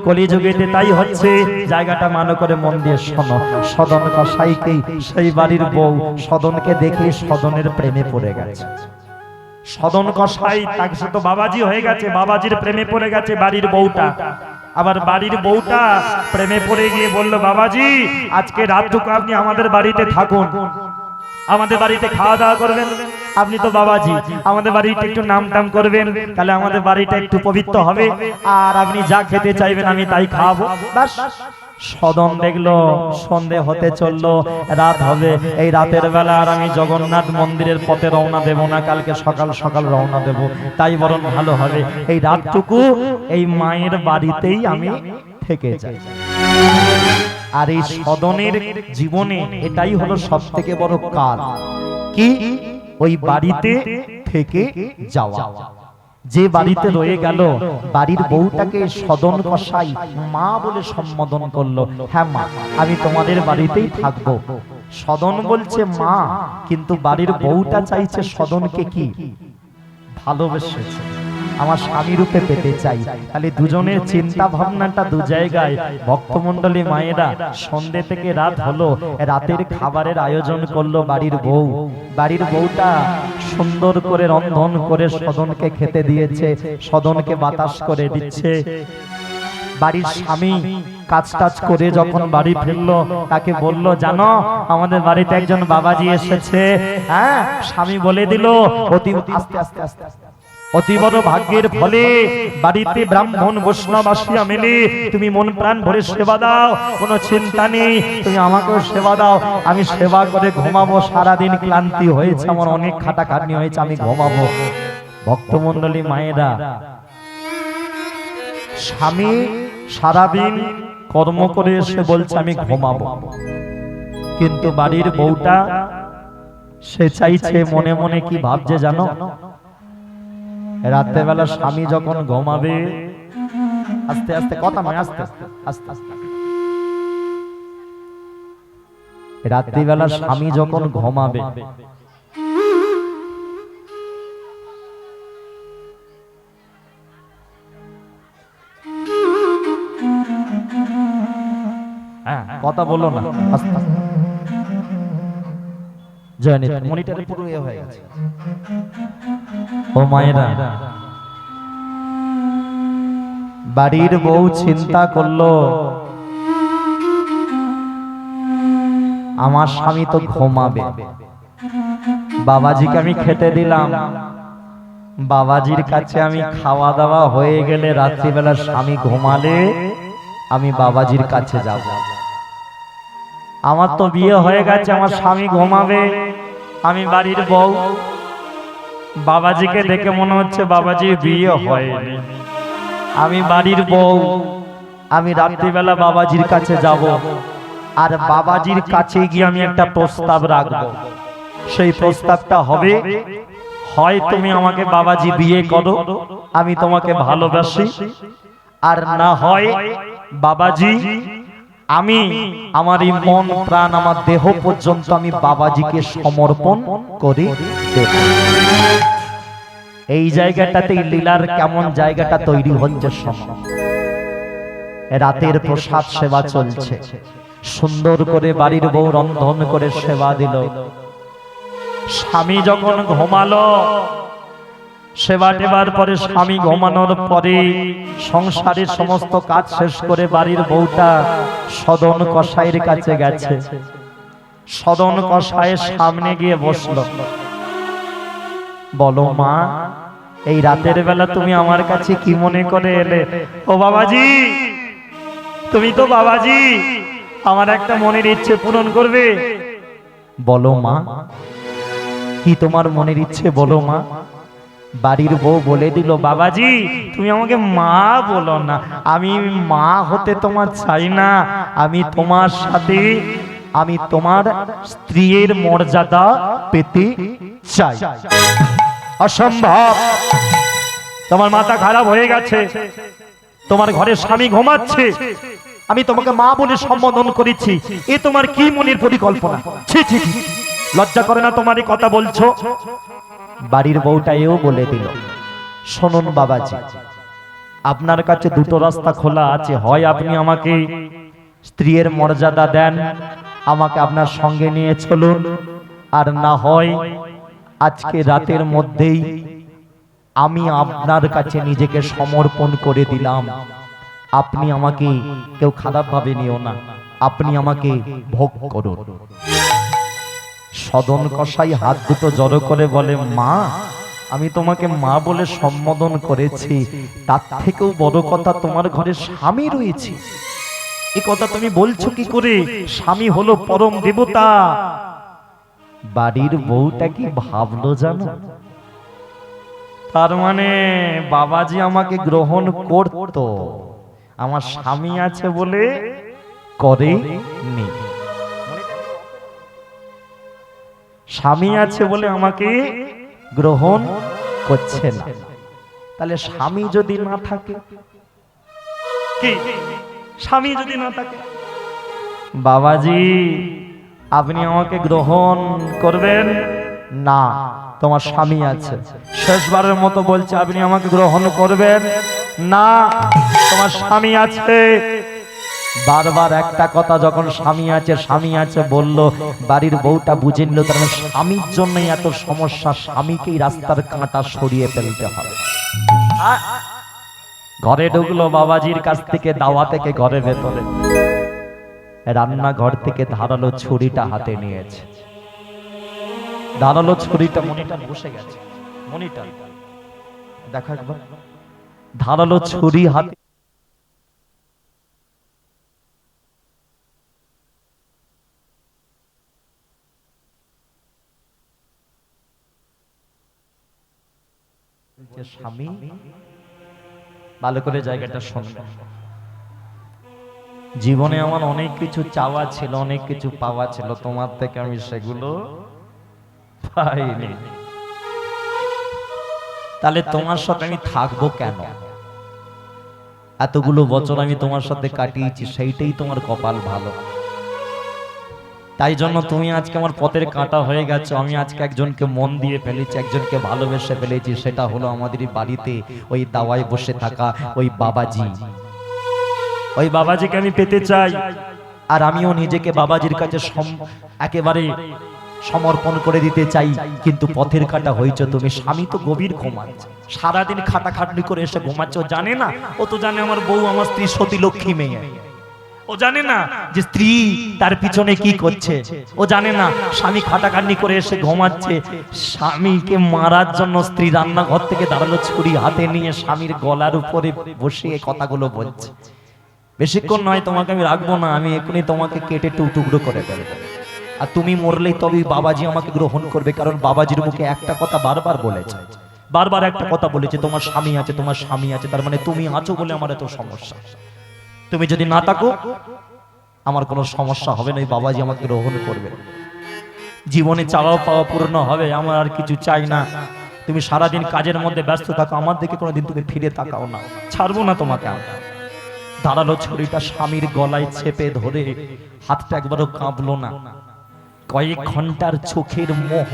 কলিযুগেতে তাই হচ্ছে। জায়গাটা মানো করে মন দিয়ে শোনো। সদন কসাইকেই সেই বাড়ির বউ সদনকে দেখলে সদনের প্রেমে পড়ে গেছে। সদন কসাই তার সাথে বাবাজি হয়ে গেছে, বাবাজির প্রেমে পড়ে গেছে বাড়ির বউটা। আবার বাড়ির বউটা প্রেমে পড়ে গিয়ে বলল, বাবাজি আজকে রাতটুকু আপনি আমাদের বাড়িতে থাকুন, আমাদের বাড়িতে খাওয়া দাওয়া করবেন। আপনি তো বাবাজি, আমাদের বাড়িতে একটু নাম টাম করবেন, তাহলে আমাদের বাড়িটা একটু পবিত্র হবে, আর আপনি যা খেতে চাইবেন আমি তাই খাওয়াবো। ব্যাস। সদন দেখলো সন্ধে হতে চললো, রাত হবে। এই রাতের বেলা আর আমি জগন্নাথ মন্দিরের পথে রওনা দেব না, কালকে সকাল সকাল রওনা দেব, তাই বরং ভালো হবে এই রাতটুকু এই মায়ের বাড়িতেই আমি থেকে যাই। আর এই সদনের জীবনে এটাই হলো সব থেকে বড় কাল, কি ওই বাড়িতে থেকে যাওয়া। যে বাড়িতে রয়ে গেল, বাড়ির বউটাকে সদন কসাই মা বলে সম্বোধন করলো। হ্যাঁ মা, আমি তোমাদের বাড়িতেই থাকবো। সদন বলছে মা, কিন্তু বাড়ির বউটা চাইছে সদনকে কি ভালোবেসেছে, আমার স্বামী রূপে পেতে চাই। তাহলে দুজনের চিন্তা ভাবনাটা দু জায়গায়। ভক্তমণ্ডলী মায়েরা, সন্ধ্যে থেকে রাত হলো, রাতের খাবারের আয়োজন করলো বাড়ির বউ। বাড়ির বউটা সুন্দর করে রন্ধন করে সদনকে খেতে দিয়েছে, সদনকে বাতাস করে দিচ্ছে। বাড়ির স্বামী কাজ টাজ করে যখন বাড়ি ফিরলো, তাকে বলল, জানো আমাদের বাড়িতে একজন বাবাজি এসেছে। হ্যাঁ, স্বামী বলে দিল, অতি আস্তে আস্তে আস্তে অতি বড় ভাগ্যের ফলে বাড়িতে ব্রাহ্মণ বৈষ্ণব আসিয়া মেলে, তুমি মন প্রাণ ভরে সেবা দাও, কোনো চিন্তা নেই, তুমি আমাকেও সেবা দাও, আমি সেবা করে ঘুমাবো। সারাদিন ক্লান্তি হয়েছে আমার, অনেক খাটাখাটনি হয়েছে, আমি ঘুমাবো। ভক্তমণ্ডলী মায়েরা, স্বামী সারাদিন কর্ম করে এসে বলছে আমি ঘুমাবো, কিন্তু বাড়ির বউটা সে চাইছে, মনে মনে কি ভাবছে জানো? রাতের বেলা স্বামী যখন ঘুমাবে, আস্তে আস্তে কথা নয়, আস্তে আস্তে আস্তে, রাত্রি বেলা স্বামী যখন ঘুমাবে, কথা বলো না, আস্তে আস্তে, জয়নিত মনিটরে পুরো এ হয়ে গেছে। ও মায়েরা, বাড়ির বউ চিন্তা করলো আমার স্বামী তো ঘুমাবে, বাবাজিকে আমি খেতে দিলাম, বাবাজির কাছে আমি খাওয়া দাওয়া হয়ে গেলে রাত্রিবেলা স্বামী ঘুমালে আমি বাবাজির কাছে যাব। আমার তো বিয়ে হয়ে গেছে, আমার স্বামী ঘুমাবে, আমি বাড়ির বউ, বাবাজিকে দেখে মনে হচ্ছে বাবাজির বিয়ে হয়নি, আমি বাড়ির বউ, আমি রাত্রিবেলা বাবাজির কাছে যাব, আর বাবাজির কাছে গিয়ে আমি একটা প্রস্তাব রাখবো। সেই প্রস্তাবটা হবে, হয় তুমি আমাকে বাবাজি বিয়ে করো, আমি তোমাকে ভালোবাসি, আর না হয় বাবাজি আমি আমার এই মন প্রাণ আমার দেহ পর্যন্ত আমি বাবাজিকে সমর্পণ করে দেব। এই জায়গাটাতে লীলার কেমন জায়গাটা তৈরি হচ্ছে। রাতের প্রসাদ সেবা চলছে, সুন্দর করে বাড়ির বউ রন্ধন করে সেবা দিল। স্বামী যখন ঘুমালো, সেবা টেবার পরে স্বামী ঘুমানোর পরে সংসারের সমস্ত কাজ শেষ করে বাড়ির বউটা সদন কসাইয়ের কাছে গেছে। সদন কসাইয়ের সামনে গিয়ে বসলো। বলো মা, এই রাতের বেলা তুমি আমার কাছে কি মনে করে এলে? ও বাবাজি, তুমি তো বাবাজি, আমার একটা মনের ইচ্ছে পূরণ করবে। বলো মা, কি তোমার মনের ইচ্ছে বলো মা। বাড়ির বউ বলে দিল, বাবাজি তুমি আমাকে মা বলো না, আমি মা হতে তোমার চাই না, আমি তোমার সাথে আমি তোমার স্ত্রীর মর্যাদা পেতে চাই। অসম্ভব, তোমার মাথা খারাপ হয়ে গেছে, তোমার ঘরে স্বামী ঘুমাচ্ছে, আমি তোমাকে মা বলে সম্বোধন করেছি, এ তোমার কি মনের পরিকল্পনা? ছি ছি, লজ্জা করে না তোমার এই কথা বলছো? বাড়ির বউটা এও বলে দিল, শুনুন বাবাজি, আপনার কাছে দুটো রাস্তা খোলা আছে, হয় আপনি আমাকে স্ত্রীর মর্যাদা দেন, আমাকে আপনার সঙ্গে নিয়ে চলুন, আর না হয় আজকে রাতের মধ্যেই আমি আপনার কাছে নিজেকে সমর্পণ করে দিলাম, আপনি আমাকে কেউ খারাপ ভাবে নিও না, আপনি আমাকে ভোগ করুন। সদন কসাই হাত দুটো জড়ো করে বলে, মা আমি তোমাকে মা বলে সম্বোধন করেছি, তার থেকেও বড় কথা তোমার ঘরে স্বামী রয়েছে, এই কথা তুমি বলছো কি করে? স্বামী হলো পরম দেবতা। বাড়ির বউটা কি ভাবলো জানো? তার মানে বাবাজি আমাকে গ্রহণ করতো, আমার স্বামী আছে বলে করেনি, স্বামী আছে বলে আমাকে গ্রহণ করছে না। তাহলে স্বামী যদি না থাকে, কি স্বামী যদি না থাকে, বাবাজি আপনি আমাকে গ্রহণ করবেন না, তোমার স্বামী আছে। শেষবারের মতো বলছে, আপনি আমাকে গ্রহণ করবেন না, তোমার স্বামী আছে। বারবার একটা কথা যখন স্বামী আছে স্বামী আছে বললো, বাড়ির বউটা বুঝে নিল তার মানে স্বামীর জন্যই এত সমস্যা, স্বামীকেই রাস্তার কাঁটা সরিয়ে ফেলতে হবে। ঘরে ঢুকলো, বাবাজির কাছ থেকে দাওয়া থেকে ঘরের ভেতরে, রান্নাঘর থেকে ধারালো ছুরিটা হাতে নিয়েছে। ধারালো ছুরিটা, মনিটর বসে গেছে, মনিটর দেখা একবার, ধারালো ছুরি হাতে স্বামী, ভালো করে জায়গাটা শুনবেন। জীবনে আমার অনেক কিছু চাওয়া ছিল, অনেক কিছু পাওয়া ছিল, তোমার থেকে আমি সেগুলো পাইনি, তাহলে তোমার সাথে আমি থাকবো কেন? এতগুলো বছর আমি তোমার সাথে কাটিয়েছি, সেইটাই তোমার কপাল ভালো, তাই জন্য তুমি আজকে আমার পথের কাঁটা হয়ে গেছো। আমি আজকে একজনকে মন দিয়ে ফেলেছি, একজনকে ভালোবেসে ফেলেছি, সেটা হলো আমাদের বাড়িতে ওই দাওয়ায় বসে থাকা ওই বাবাজি। ওই বাবাজিকে আমি পেতে চাই, আর আমিও নিজেকে বাবাজির কাছে একেবারে সমর্পণ করে দিতে চাই, কিন্তু পথের কাটা হয়েছে তুমি। স্বামী তো গভীর ঘুমাচ্ছে, সারাদিন খাটাখাটনি করে এসে ঘুমাচ্ছে। ও জানে না, ও তো জানে আমার বউ, আমার স্ত্রী সতী লক্ষ্মী মেয়ে। ও জানে না যে স্ত্রী তার পিছনে কি করছে। ও জানে না স্বামী খাটাখাটনি করে এসে ঘুমাচ্ছে, স্বামীকে মারার জন্য স্ত্রী রান্নাঘর থেকে দাঁড়ালো, ছুরি হাতে নিয়ে স্বামীর গলার উপরে বসে এই কথাগুলো বলছে। বেশিক্ষণ নয়, তোমাকে আমি রাখবো না, আমি এখনই তোমাকে কেটে টুকরো করে ফেলবো। আর তুমি মরলেই তবেই বাবাজি আমাকে গ্রহণ করবে, কারণ বাবাজির মুখে একটা কথা বারবার বলেছে, বারবার একটা কথা বলেছে, তোমার স্বামী আছে, তোমার স্বামী আছে। তার মানে তুমি আছো বলে আমার এত সমস্যা। তুমি যদি না থাকো আমার কোনো সমস্যা হবে না, বাবাজি আমাকে গ্রহণ করবে। জীবনে চাওয়া পাওয়া পূর্ণ হবে, আমার আর কিছু চাই না। তুমি সারাদিন কাজের মধ্যে ব্যস্ত থাকো, আমার দিকে কোনোদিন তুমি ফিরে তাকাও না, ছাড়বো না তোমাকে। দাঁড়ালো, ছুরিটা স্বামীর গলায় চেপে ধরে, হাতটা একবারও কাঁপলো না। কয়েক ঘন্টার চোখের মোহ,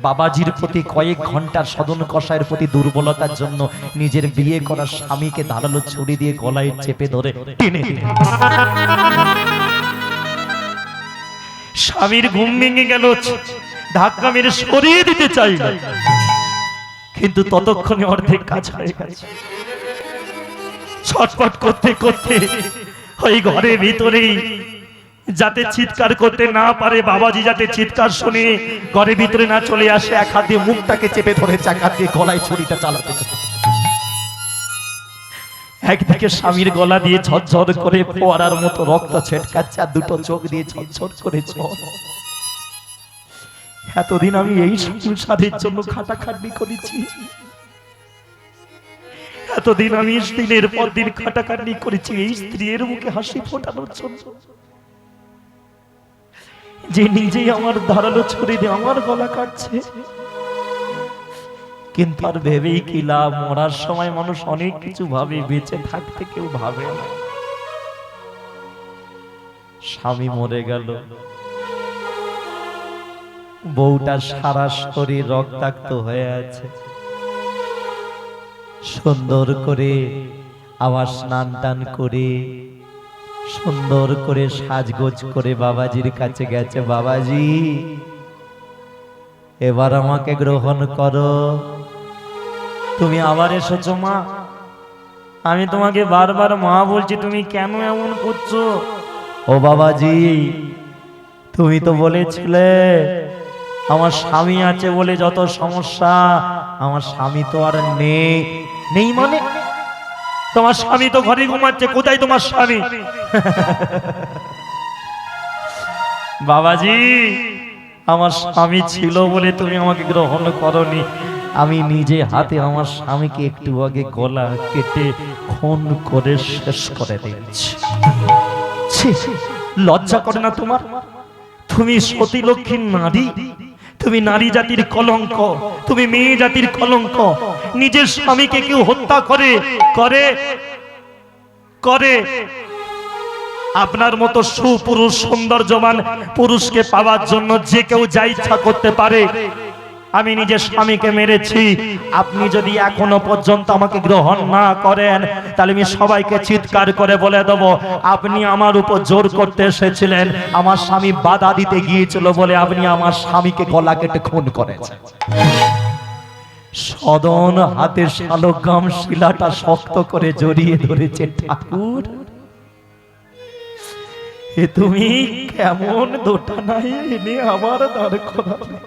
বাবাজির প্রতি কয়েক ঘন্টার সদন কষায়ের প্রতি দুর্বলতার জন্য নিজের বিয়ে করা স্বামীকে দাঁড়ালো ছুরি দিয়ে গলায় চেপে ধরে টেনে দিল। স্বামীর ঘুম ভেঙে গেল, ধাক্কা মেরে সরিয়ে দিতে চাইল, কিন্তু ততক্ষণে অর্ধেক কাজ হয়ে গেছে। ছটফট করতে করতে ওই ঘরের ভিতরেই, যাতে চিৎকার করতে না পারে, বাবাজি যাতে চিৎকার শুনে ঘরের ভিতরে না চলে আসে, এক হাত দিয়ে মুখটাকে চেপে ধরে এক হাত দিয়ে গলায় ছুরিটা চালাতে চায়। একদিকে স্বামীর গলা দিয়ে ঝরঝর করে ফোয়ারার মতো রক্ত ছেটকাচ্ছে, আর দুটো চোখ দিয়ে ঝরঝর করে জল। এতদিন আমি এই সংসারের জন্য খাটাখাটনি করেছি, এতদিন আমি দিনের পর দিন খাটাখাটনি করেছি এই স্ত্রীর মুখে হাসি ফোটানোর জন্য, যে নিজেই আমার ধারালো ছুরি দিয়ে আমার গলা কাটছে। কিন্তু আর ভেবেই কি লাভ? মরার সময় মানুষ অনেক কিছু ভাবে, বেঁচে থাকতে কেউ ভাবে না। স্বামী মরে গেল, বউটা সারা শরীর রক্তাক্ত হয়ে আছে। সুন্দর করে আবার স্নান টান করে, সুন্দর করে সাজগোজ করে বাবাজির কাছে গেছে। বাবাজি, এবার আমাকে গ্রহণ করো। তুমি আবার এসেছো মা, আমি তোমাকে বারবার মা বলছি, তুমি কেন এমন করছো? ও বাবাজি, তুমি তো বলেছিলে আমার স্বামী আছে বলে যত সমস্যা। আমার স্বামী তো আর নেই। নেই মানে? তোমার স্বামী তো ঘরে ঘুমাচ্ছে, কোথায় তোমার স্বামী? বাবাজি, আমার স্বামী ছিল বলে তুমি আমাকে গ্রহণ করনি। আমি নিজে হাতে আমার স্বামীকে একটু আগে গলা কেটে খুন করে শেষ করে দিয়েছি। লজ্জা করে না তোমার? তুমি সতী লক্ষ্মীর নারী, তুমি নারী জাতির কলঙ্ক, তুমি মেয়ে জাতির কলঙ্ক। নিজের স্বামীকে কেউ হত্যা করে করে করে আপনার মতো সুপুরুষ সৌন্দর্যবান পুরুষকে পাওয়ার জন্য যে কেউ যা ইচ্ছা করতে পারে। আমি নিজের স্বামীকে মেরেছি। আপনি যদি এখনো পর্যন্ত আমাকে গ্রহণ না করেন, তাহলে আমি সবাইকে চিৎকার করে বলে দেব, আপনি আমার উপর জোর করতে এসেছিলেন। আমার স্বামী বাধা দিতে গিয়েছিল বলে আপনি আমার স্বামীকে গলা কেটে খুন করেছেন। সদন হাতে শালগ্রাম শিলাটা শক্ত করে জড়িয়ে ধরেছে। ঠাকুর, এ তুমি কেমন দোটানায় এনে আমার দাঁড় করালে?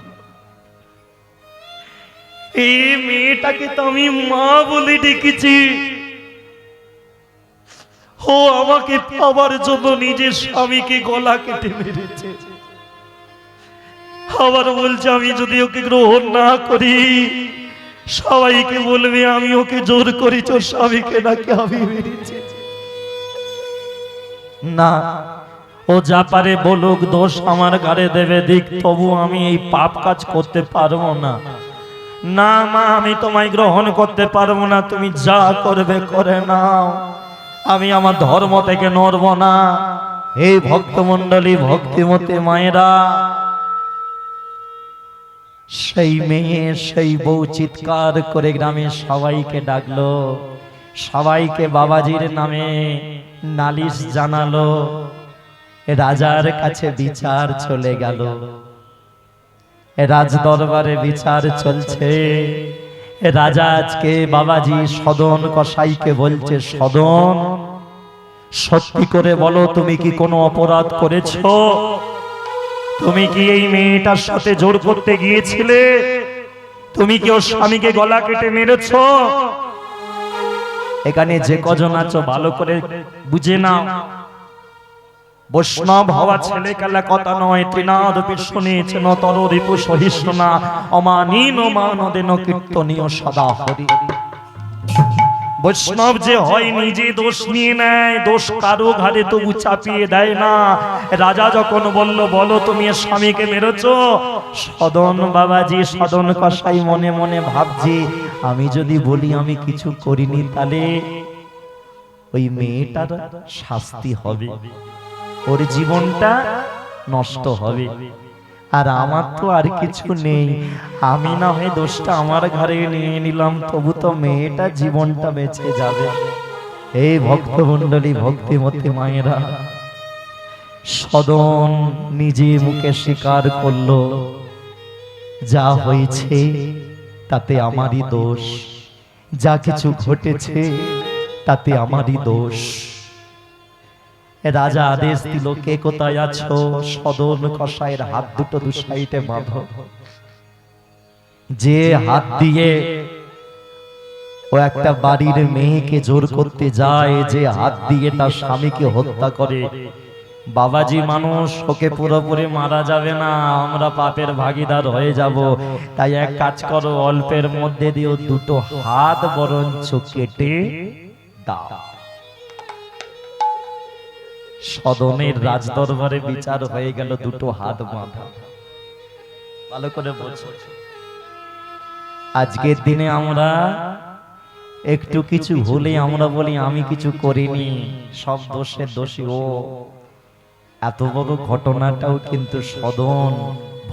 এই মেয়েটাকে তো আমি মা বলে ডেকেছি, ও আমাকে পাওয়ার জন্য নিজের স্বামীকে গলা কেটে মেরেছে। আবার বলছে আমি যদি ওকে গ্রহণ না করি, সবাইকে বলবে আমি ওকে জোর করেছি, ওর স্বামীকে নাকি আমি মেরেছি। না, ও যা পারে বলুক, দোষ আমার ঘাড়ে দেবে দিক, তবু আমি এই পাপ কাজ করতে পারবো না। না মা, আমি তোমায় গ্রহণ করতে পারবো না, তুমি যা করবে করে নাও, আমি আমার ধর্ম থেকে নড়ব না। এই ভক্তমণ্ডলী, ভক্তিমতী মায়েরা, সেই মেয়ে সেই বউ চিৎকার করে গ্রামের সবাইকে ডাকলো, সবাইকে বাবাজির নামে নালিশ জানালো। রাজার কাছে বিচার চলে গেল। রাজ দরবারে বিচার চলছে। রাজা আজকে বাবাজি সদন কসাইকে বলছে, সদন সত্যি করে বলো, তুমি কি কোনো অপরাধ করেছো? তুমি কি এই মেয়েটার সাথে জোর করতে গিয়েছিলে? তুমি কি ওর স্বামীকে গলা কেটে মেরেছো? এখানে যে কজন আছো ভালো করে বুঝে নাও, বৈষ্ণব হওয়া ছেলে কালা কথা নয়। তৃণাদ বিষ্ণুনেছেন তর রিপু সহিষ্ণুনা অমানীন মানদেন কীর্তনীয় সদা হরি। বৈষ্ণব যে হয় নিজে দোষ নিয়ে নেয়, দোষ কারো ঘাড়ে তবু চাপিয়ে দেয় না। রাজা যখন বলল, বলো তুমি এর স্বামীকে মেরেছো, সদন বাবাজি সদন কসাই মনে মনে ভাবছি, আমি যদি বলি আমি কিছু করিনি, তাহলে ওই মেয়েটার শাস্তি হবে, ওর জীবনটা নষ্ট হবে, আর আমার তো আর কিছু নেই। আমি না হয় দোষটা আমার ঘরে নিয়ে নিলাম, তবু তো মেয়েটা জীবনটা বেঁচে যাবে। এই ভক্তমণ্ডলী, ভক্তিমতী মায়েরা, সদন নিজে মুখে স্বীকার করলো, যা হয়েছে তাতে আমারই দোষ, যা কিছু ঘটেছে তাতে আমারই দোষ। রাজা আদেশ দিল, কে কোথায় আছো? সদন কসাইয়ের হাত দুটো দু সাইডে বাঁধো। যে হাত দিয়ে ও একটা বাড়ির মেয়েকে জোর করতে যায়, যে হাত দিয়ে তার স্বামীকে হত্যা করে, বাবাজি মানুষ, ওকে পুরোপুরি মারা যাবে না, আমরা পাপের ভাগীদার হয়ে যাব। তাই এক কাজ করো, অল্পের মধ্যে দিও দুটো হাত বরঞ্চ কেটে দাও। সদনের রাজদরবারে বিচার হয়ে গেল, দুটো হাত বাঁধা। ভালো করে বোঝো, আজকের দিনে আমরা একটু কিছু হলে আমরা বলি আমি কিছু করিনি, সব দোষের দোষী ও। এত বড় ঘটনাটাও কিন্তু সদন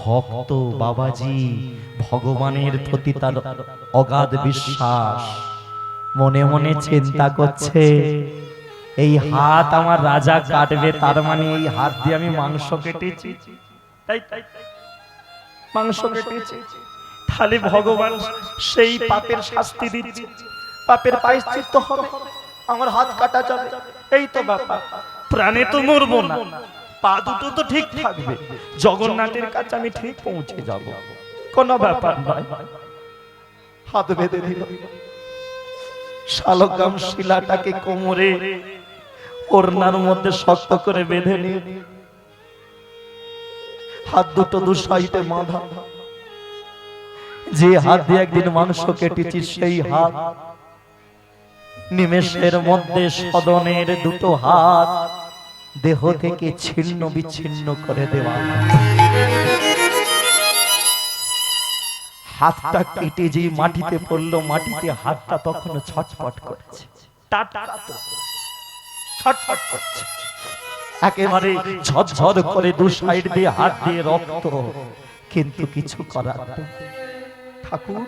ভক্ত বাবাজি, ভগবানের প্রতি তার অগাধ বিশ্বাস, মনে মনে চিন্তা করছে, এই হাত আমার রাজা কাটবে, তার মানে এই হাত দিয়ে আমি মাংস কেটেছি, মাংস কেটেছি, তাহলে ভগবান সেই পাপের শাস্তি দিচ্ছে, পাপের প্রায়শ্চিত্ত হবে, আমার হাত কাটা যাবে। এই তো ব্যাপার, প্রাণে তো মরবো না, পা দুটো তো ঠিক থাকবে, জগন্নাথের কাছে আমি ঠিক পৌঁছে যাব, কোনো ব্যাপার নয়। হাত বেঁধে দিল, শালগ্রাম শিলাটাকে কোমরে ওড়নার মধ্যে শক্ত করে বেঁধে নিয়ে হাত দুটো দু সাইডে বাঁধা। যে হাত দিয়ে একদিন মাংস কেটেছি, সেই হাত নিমেষের মধ্যে সদনের দুটো হাত দেহ থেকে ছিন্ন বিচ্ছিন্ন করে দেওয়া। হাতটা কেটে যে মাটিতে পড়লো, মাটিতে হাতটা তখন ছটফট করছে, ছটফট করছে, একেবারে ঝরঝর করে দু সাইড দিয়ে হাত দিয়ে রক্ত, কিন্তু কিছু করার নেই। ঠাকুর,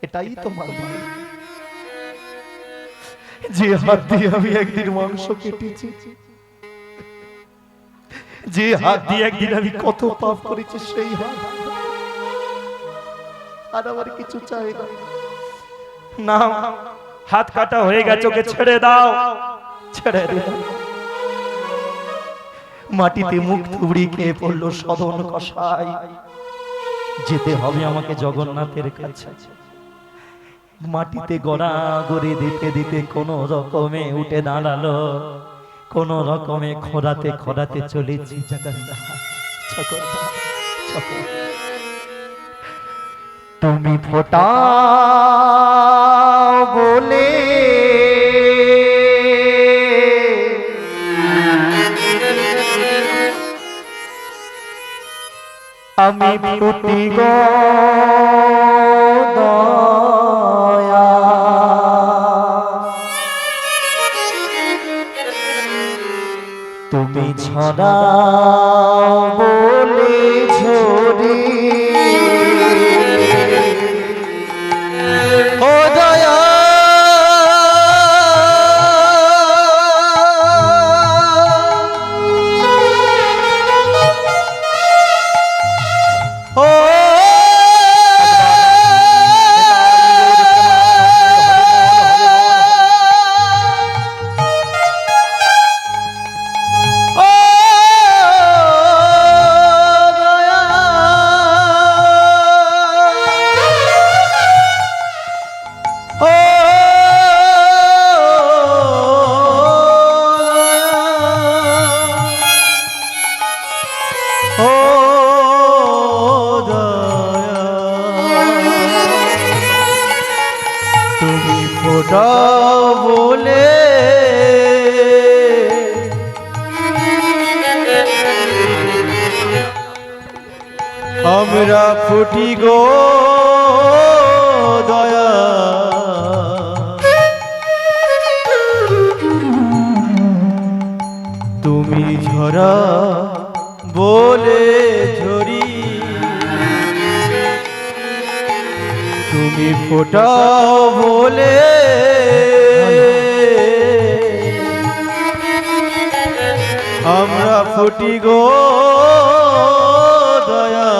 এটাই তো মানব, যে হাত দিয়ে আমি একদিন মাংস কেটেছি, যে হাত দিয়ে একদিন আমি কত পাপ করেছি, সেই হাত, আর আমার কিছু চাই না। না, হাত কাটা হয়ে গেছে, ওকে ছেড়ে দাও, ছেড়ে দাও। মাটিতে মুখ থুবড়ি খেয়ে পড়লো সদন কসাই, যেতে হবে আমাকে জগন্নাথের কাছে। মাটিতে গড়া গড়ে দিতে দিতে কোন রকমে উঠে দাঁড়ালো, কোন রকমে খোরাতে খোরাতে চলেছি জগন্নাথ। তুমি ফোটা বলে আমি ফুটি গো দয়া, তুমি ছড়া বলে ঝরি, ও দয়া ও আমরা ফুটি গো দয়া তুমি ঝরা বলে ঝরি তুমি ফোটাও বলে আমরা ফুটি গো দয়া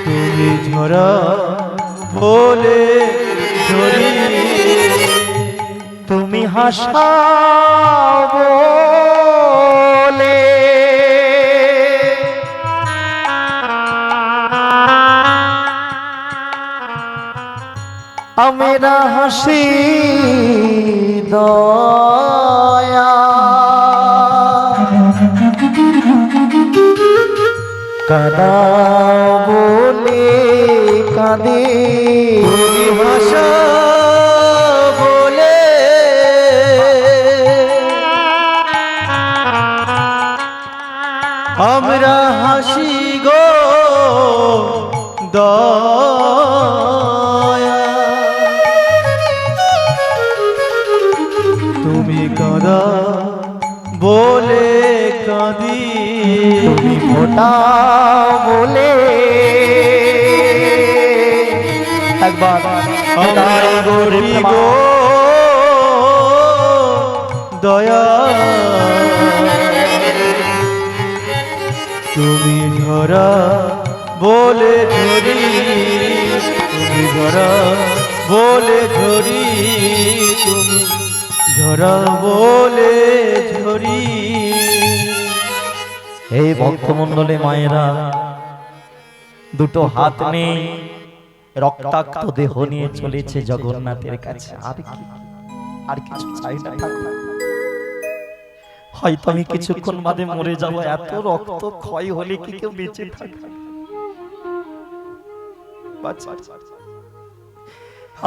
তুমি ঝরা বলে ঝরি তুমি হাসাও বলে আমরা হাসি দয়া কাদা বলে কাঁদে তুমি ভাষা বলে আমরা হাসি গো দয়া তুমি কাঁদা বলে কাঁদি তুমি ফোটা বলে একবার আমার গরি গো দয়া তুমি ঝরা বলে ঝরি তুমি ঝরা বলে ঝরি তুমি ঝরা বলে ঝরি এই ভক্তমণ্ডলে মায়েরা দুটো হাত নেই রক্তাক্ত দেহ নিয়ে চলেছে জগন্নাথের কাছে আর কিছু চাই না ঠাকুর। হয়তো আমি কিছুক্ষণ বাদে মরে যাব, এত রক্ত ক্ষয় হলে কি কেউ বেঁচে থাকে?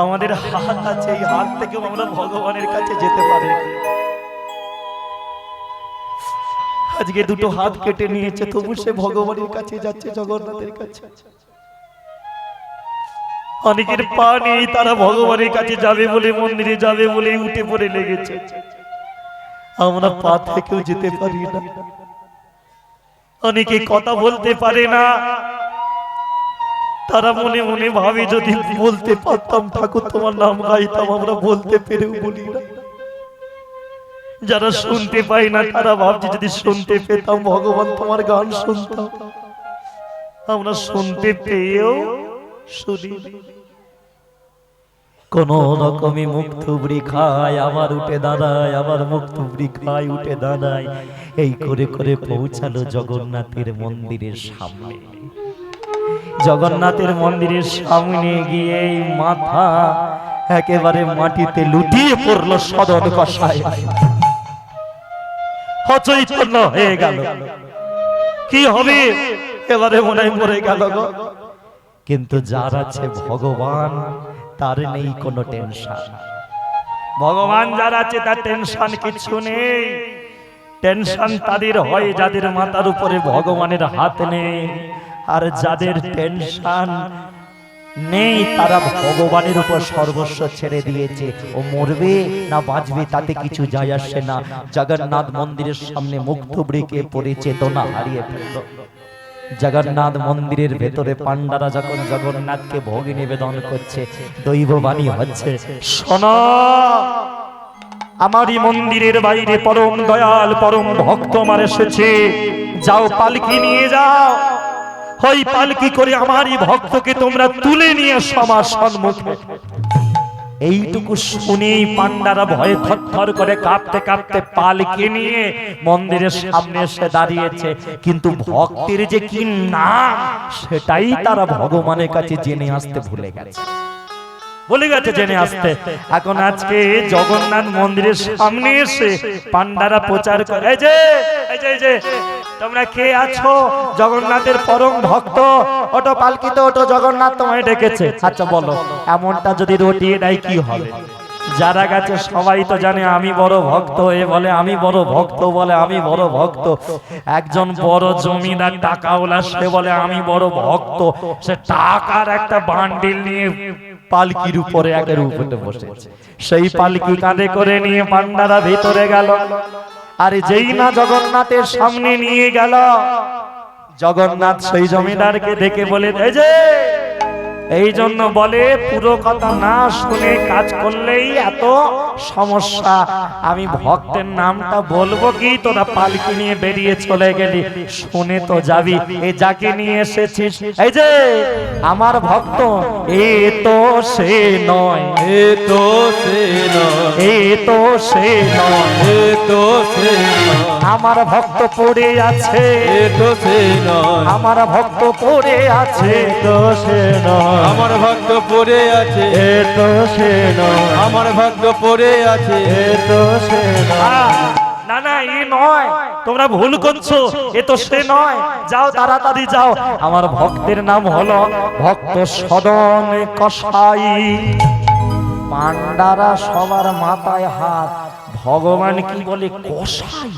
আমাদের হাত আছে, এই হাত থেকে আমরা ভগবানের কাছে যেতে পারি। আজকে দুটো হাত কেটে নিয়েছে, তবু সে ভগবানের কাছে যাচ্ছে, জগন্নাথের কাছে। অনেকের পা নেই, তারা ভগবানের কাছে যাবে বলে, মন্দিরে যাবে বলে উঠে পড়ে লেগেছে। আমরা পা থেকেও যেতে পারি না। অনেকে কথা বলতে পারে না, তারা মনে মনে ভাবে যদি বলতে পারতাম ঠাকুর তোমার নাম গাইতাম, আমরা বলতে পেরেও বলি না। যারা শুনতে পায় না তারা ভাবছে যদি শুনতে পেতাম ভগবান তোমার গান শুনতাম, আমরা শুনতে পেয়েও শুনি। কোন রকমে মুখ থুবড়ি খায়, আবার উঠে দাঁড়ায়, আবার মুখ থুবড়ি খায়, উঠে দাঁড়ায়। এই করে করে পৌঁছালো জগন্নাথের মন্দিরের সামনে। জগন্নাথের মন্দিরের সামনে গিয়ে মাথা একেবারে মাটিতে লুটিয়ে পড়লো সদন কষায়, অচৈতন্য হয়ে গেল। কি হবে এবারে মনে হয় মরে গেল গো। কিন্তু যার আছে ভগবান তার নেই কোনো টেনশন। ভগবান যার আছে তার টেনশন কিছু নেই। টেনশন তাদের হয় যাদের মাথার উপরে ভগবানের হাত নেই, আর যাদের টেনশন নেই তারা ভগবানের উপর সর্বস্ব ছেড়ে দিয়েছে। ও মরবে না বাঁচবে তাতে কিছু যায় আসে না। জগন্নাথ মন্দিরের সামনে মুখ থুবড়ে কে পড়ে চেতনা হারিয়ে ফেলল। জগন্নাথ মন্দিরের ভেতরে পান্ডারা যখন জগন্নাথকে ভোগ নিবেদন করছে, দৈববাণী হচ্ছে, শোনো, আমারই মন্দিরের বাইরে পরম দয়াল পরম ভক্ত আমার এসেছে, যাও পালকি নিয়ে যাও, ওই পালকি করে আমারই ভক্তকে তোমরা তুলে নিয়ে সবার সম্মুখে। এইটুকু শুনেই পান্ডারা ভয়ে থরথর করে কাঁপতে কাঁপতে পালকি নিয়ে মন্দিরের সামনে এসে দাঁড়িয়েছে। কিন্তু ভক্তের যে কি নাম সেটাই তারা ভগবানের কাছে জেনে আসতে ভুলে গেছে, জেনে আসতে। এখন আজকে জগন্নাথ মন্দিরের সামনে এসে পান্ডারা প্রচার করে, এই যে তোমরা কে আছো? জগন্নাথের পরম ভক্ত, ওটো পালকিতে ওটো, জগন্নাথ তোমায় ডেকেছে। আচ্ছা বলো, এমনটা যদি রটিয়ে দেয় কি হবে? যারা গেছে সবাই তো জানে আমি বড় ভক্ত, এ বলে আমি বড় ভক্ত, বলে আমি বড় ভক্ত। একজন বড় জমিদার টাকাওয়ালা, সে বলে আমি বড় ভক্ত, সে টাকার একটা বান্ডিল নিয়ে পালকির উপরে একের উপরে বসেছে। সেই পালকি কাঁধে করে নিয়ে পান্ডারা ভেতরে গেল। আর যেই না জগন্নাথের সামনে নিয়ে গেল, জগন্নাথ সেই জমিদারকে দেখে বলে, এই যে এই জন্য বলে পুরো কথা না শুনে কাজ করলেই এত সমস্যা। আমি ভক্তের নামটা বলবো কি, তোরা পালকি নিয়ে বেরিয়ে চলে গেলি, শুনে তো যাবি। এই যাকে নিয়ে এসেছিস, এই যে আমার ভক্ত, এ তো সে নয়, এ তো সে নয়, এ তো সে নয়, এ তো সে নয়, আমার ভক্ত পড়ে আছে, এ তো সে নয়, আমার ভক্ত পড়ে আছে, এ তো সে নয়, আমার ভক্ত পড়ে আছে, এ তো সে নয়, আমার ভক্ত পড়ে আছে, এ তো সে নয়। না না, এ নয়, তোমরা ভুল করছো, এ তো সে নয়। যাও তাড়াতাড়ি যাও, আমার ভক্তের নাম হলো ভক্ত সদন কসাই। পান্ডারা সবার মাথায় হাত, ভগবান কি বলে কসাই?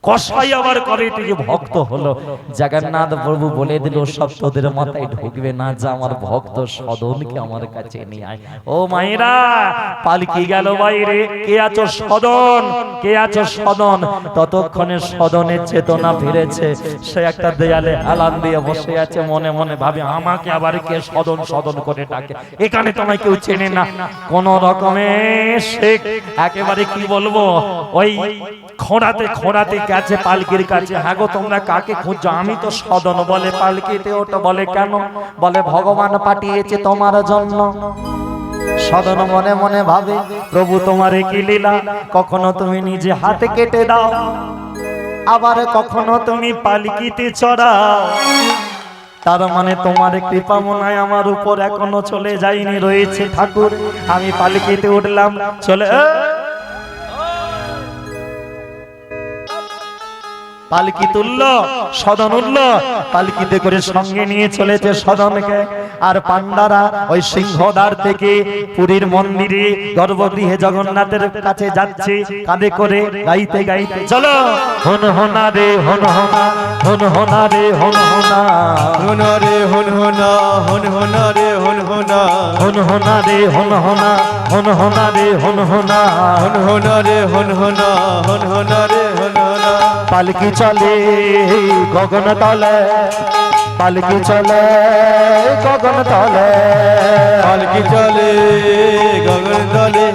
কসাই আবার করে তুই যে ভক্ত হলো। জগন্নাথ প্রভু বলে দিল, সব তোদের মাথায় ঢুকবে না, যা আমার ভক্ত সদনকে আমার কাছে নিয়ে আয়। ও মায়েরা, পালকি গেল বাইরে, কে আছো সদন, কে আছো সদন? ততক্ষণে সদনের চেতনা ফিরেছে, সে একটা দেয়ালে হেলান দিয়ে বসে আছে, মনে মনে ভাবে আমাকে আবার কে সদন সদন করে ডাকে, এখানে তোমায় কেউ চেনে না। কোন রকমে সে একেবারে কি বলবো, ওই খোঁড়াতে খোঁড়াতে গেছে পালকির কাছে। হ্যাঁ গো, তোমরা কাকে খুঁজছো? আমি তো সদন। বলে পালকিতে ওটা? বলে কেন? বলে ভগবান পাঠিয়েছে তোমার জন্য। সদন মনে মনে ভাবে, প্রভু তোমারে কি লীলা, কখনো তুমি নিজে হাতে কেটে দাও, আবার কখনো তুমি পালকিতে চড়াও। তার মানে তোমার কৃপা মনায় আমার উপর এখনো চলে যায়নি, রয়েছে ঠাকুর। আমি পালকিতে উঠলাম, চলে পালকি তুলল, সদন উঠল, পালকিতে করে সঙ্গে নিয়ে চলেছে সদনকে। আর পান্ডারা ওই সিংহদ্বার থেকে পুরীর মন্দিরে গর্ভগৃহে জগন্নাথের কাছে যাচ্ছে, কাঁধে করে গাইতে গাইতে, চলো হন হনা রে হন হনা, হন হনা রে হন হনা, হন রে হন হনা, হন হনা রে হন হনা, হন হনা রে হন হনা, হন হনা রে হন হনা, হন হনা রে হন হনা, হন হনা রে হন হনা। পালকি চলে গগন তলে, পালকি চলে গগন তলে, পালকি চলে গগন তলে,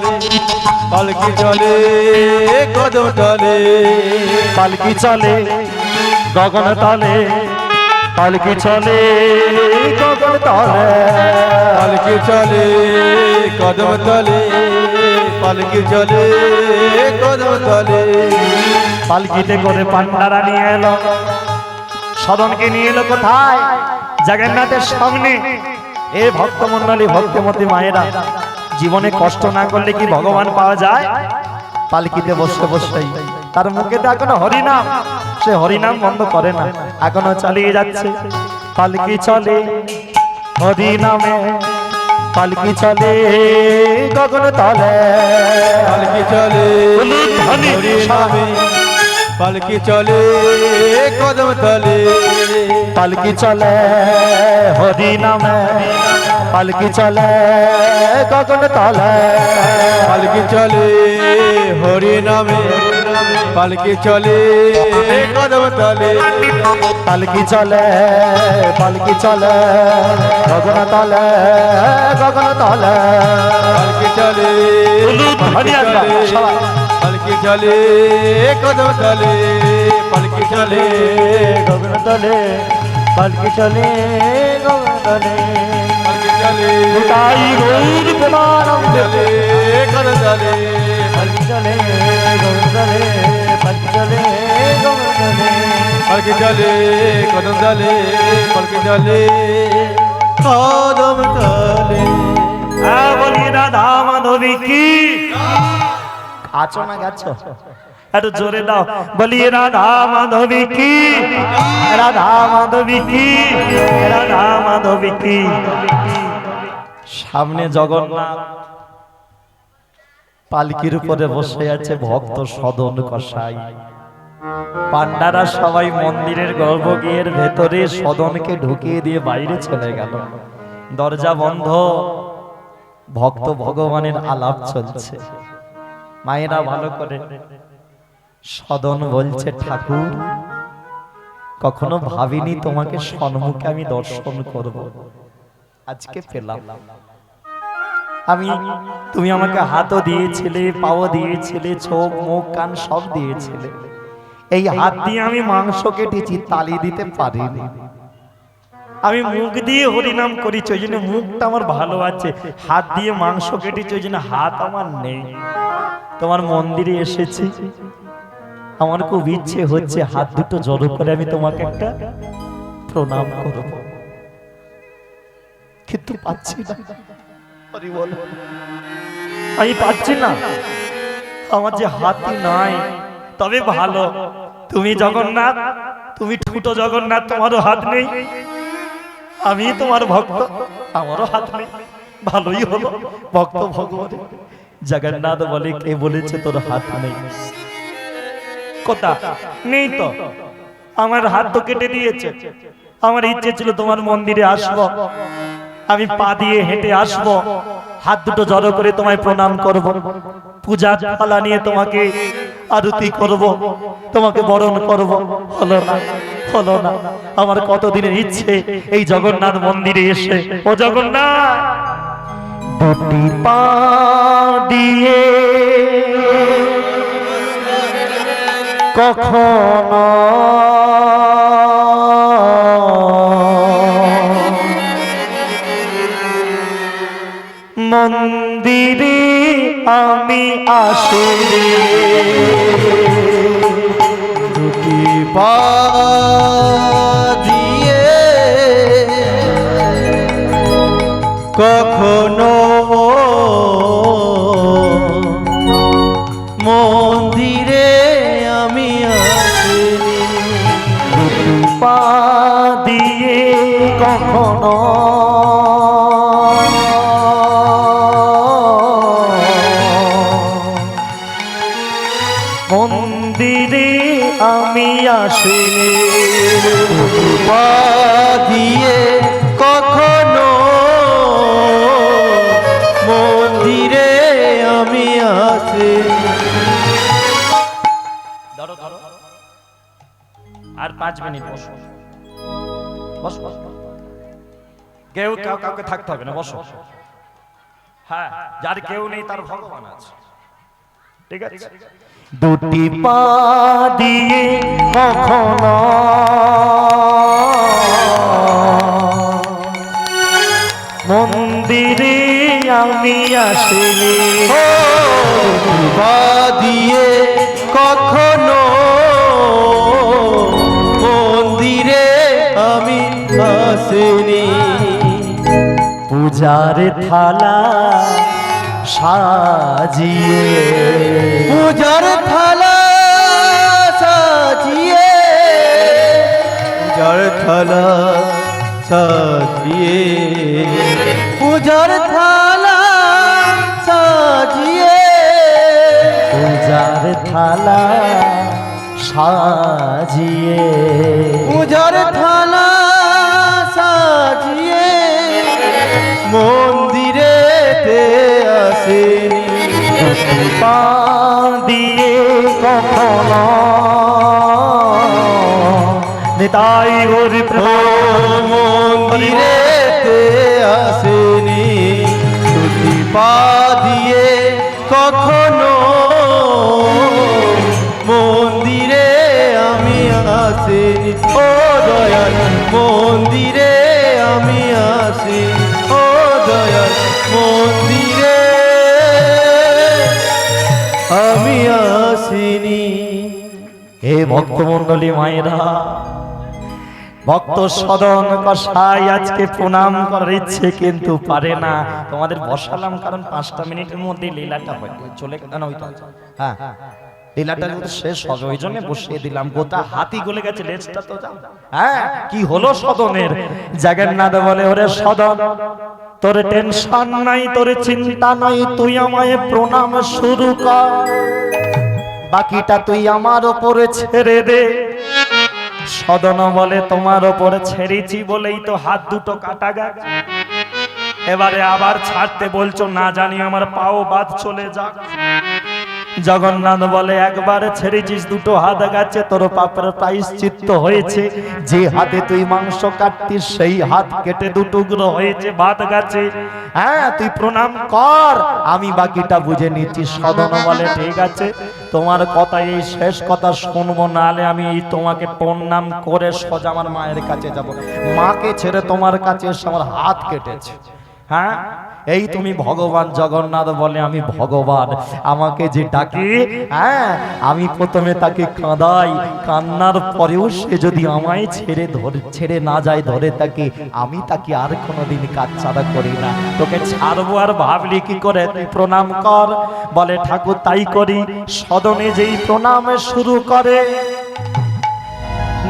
পালকি চলে কদম তলে, পালকি চলে গগন তলে, পালকি চলে গগন তলে, পালকি চলে কদম তলে, পালকি চলে কদম তলে। পালকিতে করে পান্ডারা নিয়ে এলো, সদনকে নিয়ে এলো কোথায়? জগন্নাথের সামনে। এ ভক্তমণ্ডলী, ভক্তমতী মায়েরা, জীবনে কষ্ট না করলে কি ভগবান পাওয়া যায়? পালকিতে বসে বসেই তার মুখে তো এখনো হরিনাম, সে হরিনাম বন্ধ করে না, এখনো চালিয়ে যাচ্ছে। পালকি চলে হরিনামে, পালকি চলে গগন তলে, পালকি চলে হরি নামে, পালকি চলে কদম তলে, পালকি চলে হরি নামে, পালকি চলে গগন তলে, পালকি চলে হরি নামে, পালকি চলে কদম তলে, পালকি চলে, পালকি চলে গগন তলে, গগন তলে, পালকি চলে পালকি চলে কদম তলে, পালকি চলে গগন তলে, পালকি চলে গগন তলে, পালকি চলে তাই গৌর প্রেমানন্দ, চলে কদম তলে, পালকি চলে গগন তলে, পালকি চলে গগন তলে, পালকি চলে কদম তলে, পালকি চলে কদম তলে। বলি রাধা মাধবী কি? আছো না গেছো? একটু জোরে দাও, বলি রাধা মাধবী কি, রাধা মাধবী কি, রাধা মাধবী কি। সামনে জগন্নাথ, পালকির উপরে বসে আছে ভক্ত সদন কসাই। পান্ডারা সবাই মন্দিরের গর্ভগৃহের ভেতরে সদনকে ঢুকিয়ে দিয়ে বাইরে চলে গেল। দরজা বন্ধ, ভক্ত ভগবানের আলাপ চলছে। মায়েরা ভালো করে সদন বলছে, ঠাকুর কখনো ভাবিনি তোমাকে সম্মুখে আমি দর্শন করব, আজকে পেলাম। আমি তুমি আমাকে হাতও দিয়েছিলে, পাও দিয়েছিলে, চোখ মুখ কান সব দিয়েছিলে। এই হাত দিয়ে আমি মাংস কেটেছি, তালি দিতে পারিনি। আমি মুখ দিয়ে হরিনাম করেছি, ওই জন্য মুখটা আমার ভালো আছে। হাত দিয়ে মাংস কেটেছি, ওই জন্য হাত আমার নেই। তোমার মন্দিরে এসেছি, আমার খুব ইচ্ছে হচ্ছে হাত দুটো জড়ো করে আমি তোমাকে একটা প্রণাম করব, কিন্তু পাচ্ছি না। আমি পাচ্ছি না, আমার যে হাতই নাই। তবে ভালো, তুমি জগন্নাথ, তুমি ঠুটো জগন্নাথ, তোমারও হাত নেই। আমি তোমার ভক্ত, আমারও হাত নেই। ভালোই হলো, ভক্ত ভগবান। জগন্নাথ বলে, কে বলেছে তোর হাত নেই? কথা নেই তো, আমার হাত তো কেটে দিয়েছে। আমার ইচ্ছে ছিল তোমার মন্দিরে আসবো, আমি পা দিয়ে হেঁটে আসবো, হাত দুটো জড়ো করে তোমায় প্রণাম করব, পূজা থালা নিয়ে তোমাকে আরতি করব, তোমাকে বরণ করব। হলো না, হলো না। আমার কতদিনের ইচ্ছে এই জগন্নাথ মন্দিরে এসে, ও জগন্নাথ দুটি পা দিয়ে কখনো মন্দিরে আমি আসিনি, দুটি পা দিয়ে কখনো মন্দিরে আমি আসিনি, দুটি পা দিয়ে কখনো মন্দিরে আমি আসিনি, পা দিয়ে কখনো মন্দিরে আমি আসিনি। ধরো ধরো, আর 5 মিনিট বসো, বসো। কেউ কাউকে থাকতে হবে না, বসো। হ্যাঁ, যার কেউ নেই তার ভগবান আছে, ঠিক আছে। দুটি পা দিয়ে কখনো মন্দিরে আমি আসিনি, পা দিয়ে কখনো মন্দিরে আমি আসিনি, পূজার থালা সাজিয়ে, পূজার থালা সাজিয়ে, পূজার থালা সাজিয়ে, পূজার থালা সাজিয়ে, পূজার থালা সাজিয়ে, পূজার থালা সাজিয়ে মন্দিরেতে আসেনি, পা দিয়ে কখনো নিতাই হরি প্রেম মন্দিরেতে আসেনি, দুটি পা দিয়ে কখনো মন্দিরে আমি আসিনি, ও দয়াল মন্দিরে আমি আসি, ও দয়াল মন্দিরে আমি আসিনি। হে ভক্তমণ্ডলী মায়েরা, ভক্ত সদন কসাই আজকে প্রণাম করার ইচ্ছে কিন্তু পারে না। তোমাদের বসালাম কারণ 5টা মিনিটের মধ্যে লীলাটা হয়, চলে না ওই তো। হ্যাঁ, লীলাটা কিন্তু শেষ হবে, ওই জন্য বসিয়ে দিলাম। গোটা হাতি গলে গেছে, লেজটা তো যাও। হ্যাঁ, কি হলো সদনের? জগন্নাথ বলে, ওরে সদন তোর টেনশন নাই, তোর চিন্তা নাই, তুই আমায় প্রণাম শুরু কর, বাকিটা তুই আমার উপরে ছেড়ে দে। সদন বলে তোমার উপরে ছেড়েছি বলেই তো হাত দুটো কাটা গেছে, এবারে আবার ছাড়তে বলছো, না জানি আমার পাও বাদ চলে যাক। জগন্নাথ বলে একবার ছেড়েছিস, দুটো হাত গেছে, তোর পাপের প্রায়শ্চিত্ত হয়েছে। যে হাতে তুই মাংস কাটতিস সেই হাত কেটে দুটুকরো হয়েছে, ভাত গেছে। হ্যাঁ, তুই প্রণাম কর, আমি বাকিটা বুঝে নিচ্ছি। সদন বলে ঠিক আছে, তোমার কথা এই শেষ কথা শুনবো, নাহলে আমি এই তোমাকে প্রণাম করে সোজা আমার মায়ের কাছে যাব। মাকে ছেড়ে তোমার কাছে এসে আমার হাত কেটেছে। হ্যাঁ, এই তুমি ভগবান। জগন্নাথ বলে আমি ভগবান, আমাকে যে ডাকে, হ্যাঁ, আমি প্রথমে তাকে কাঁদাই, কান্নার পরেও সে যদি আমায় ছেড়ে না যায়, ধরে তাকে, আমি তাকে আর কোনোদিন কাছছাড়া করি না। তোকে ছাড়বো আর ভাবলি কি করে? তুই প্রণাম কর। বলে ঠাকুর তাই করি। সদনে যেই প্রণাম শুরু করে,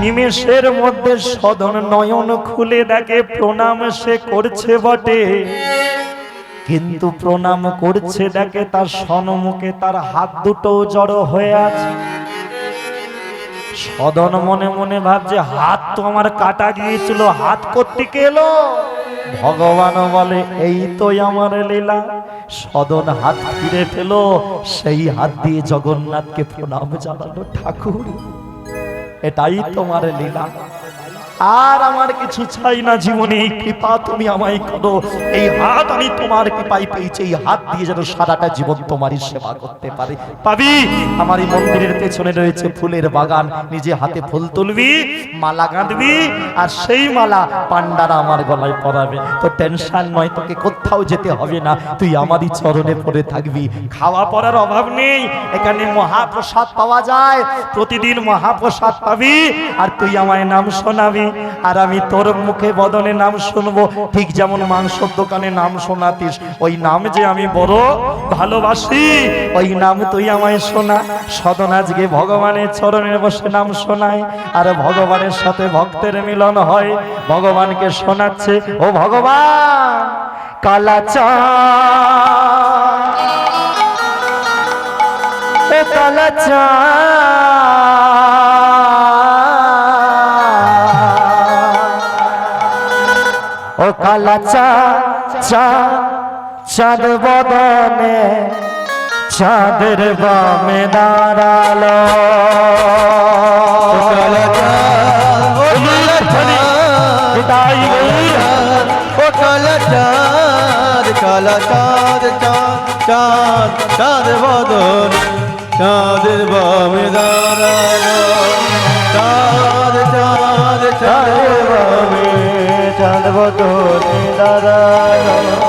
নিমেষের মধ্যে সদন নয়ন খুলে দেখে প্রণাম সে করছে বটে, কিন্তু প্রণাম করছে দেখে তার সম্মুখে তার হাত দুটো জড়ো হয়ে আছে। সদন মনে মনে ভাবছে, হাত তো আমার কাটা গিয়েছিল, হাত কোত্থেকে এলো? ভগবান বলে এই তো আমার লীলা। সদন হাত ফিরে পেল, সেই হাত দিয়ে জগন্নাথকে প্রণাম জানালো, ঠাকুর এটাই তোমার লীলা, আর আমার কিছু চাই না জীবনে, এই কৃপা তুমি আমায় করো। এই হাত আমি তোমার কৃপায় পেয়েছি, এই হাত দিয়ে যেন সারাটা জীবন তোমারই সেবা করতে পারে। পাবি, আমার এই মন্দিরের পেছনে রয়েছে ফুলের বাগান, নিজে হাতে ফুল তুলবি, মালা গাঁথবি, আর সেই মালা পান্ডারা আমার গলায় পরাবে। তো টেনশন নয়, তোকে কোথাও যেতে হবে না, তুই আমারই চরণে পড়ে থাকবি। খাওয়া পড়ার অভাব নেই, এখানে মহাপ্রসাদ পাওয়া যায়, প্রতিদিন মহাপ্রসাদ পাবি, আর তুই আমায় নাম শোনাবি, আর আমি তোর মুখে বদনে নাম শুনবো। ঠিক যেমন মাংসর দোকানে নাম শোনাতিস, ওই নাম যে আমি বড় ভালোবাসি, ওই নাম তুই আমায় শোনা। সদন আজকে ভগবানের চরণে বসে নাম শোনায়, আর ভগবানের সাথে ভক্তের মিলন হয়। ভগবানকে শোনাচ্ছে, ও ভগবান কালাচাঁদ, এ কালাচাঁদ, ও কালাচাঁদ, চাঁদ বদনে চাঁদের বামে দাঁড়ালো। চাঁদ বদন চাঁদের বামে দাঁড়ালো, চাঁদ চাঁদ চাঁদের বামে চাঁদ বদনে দাঁড়ালো।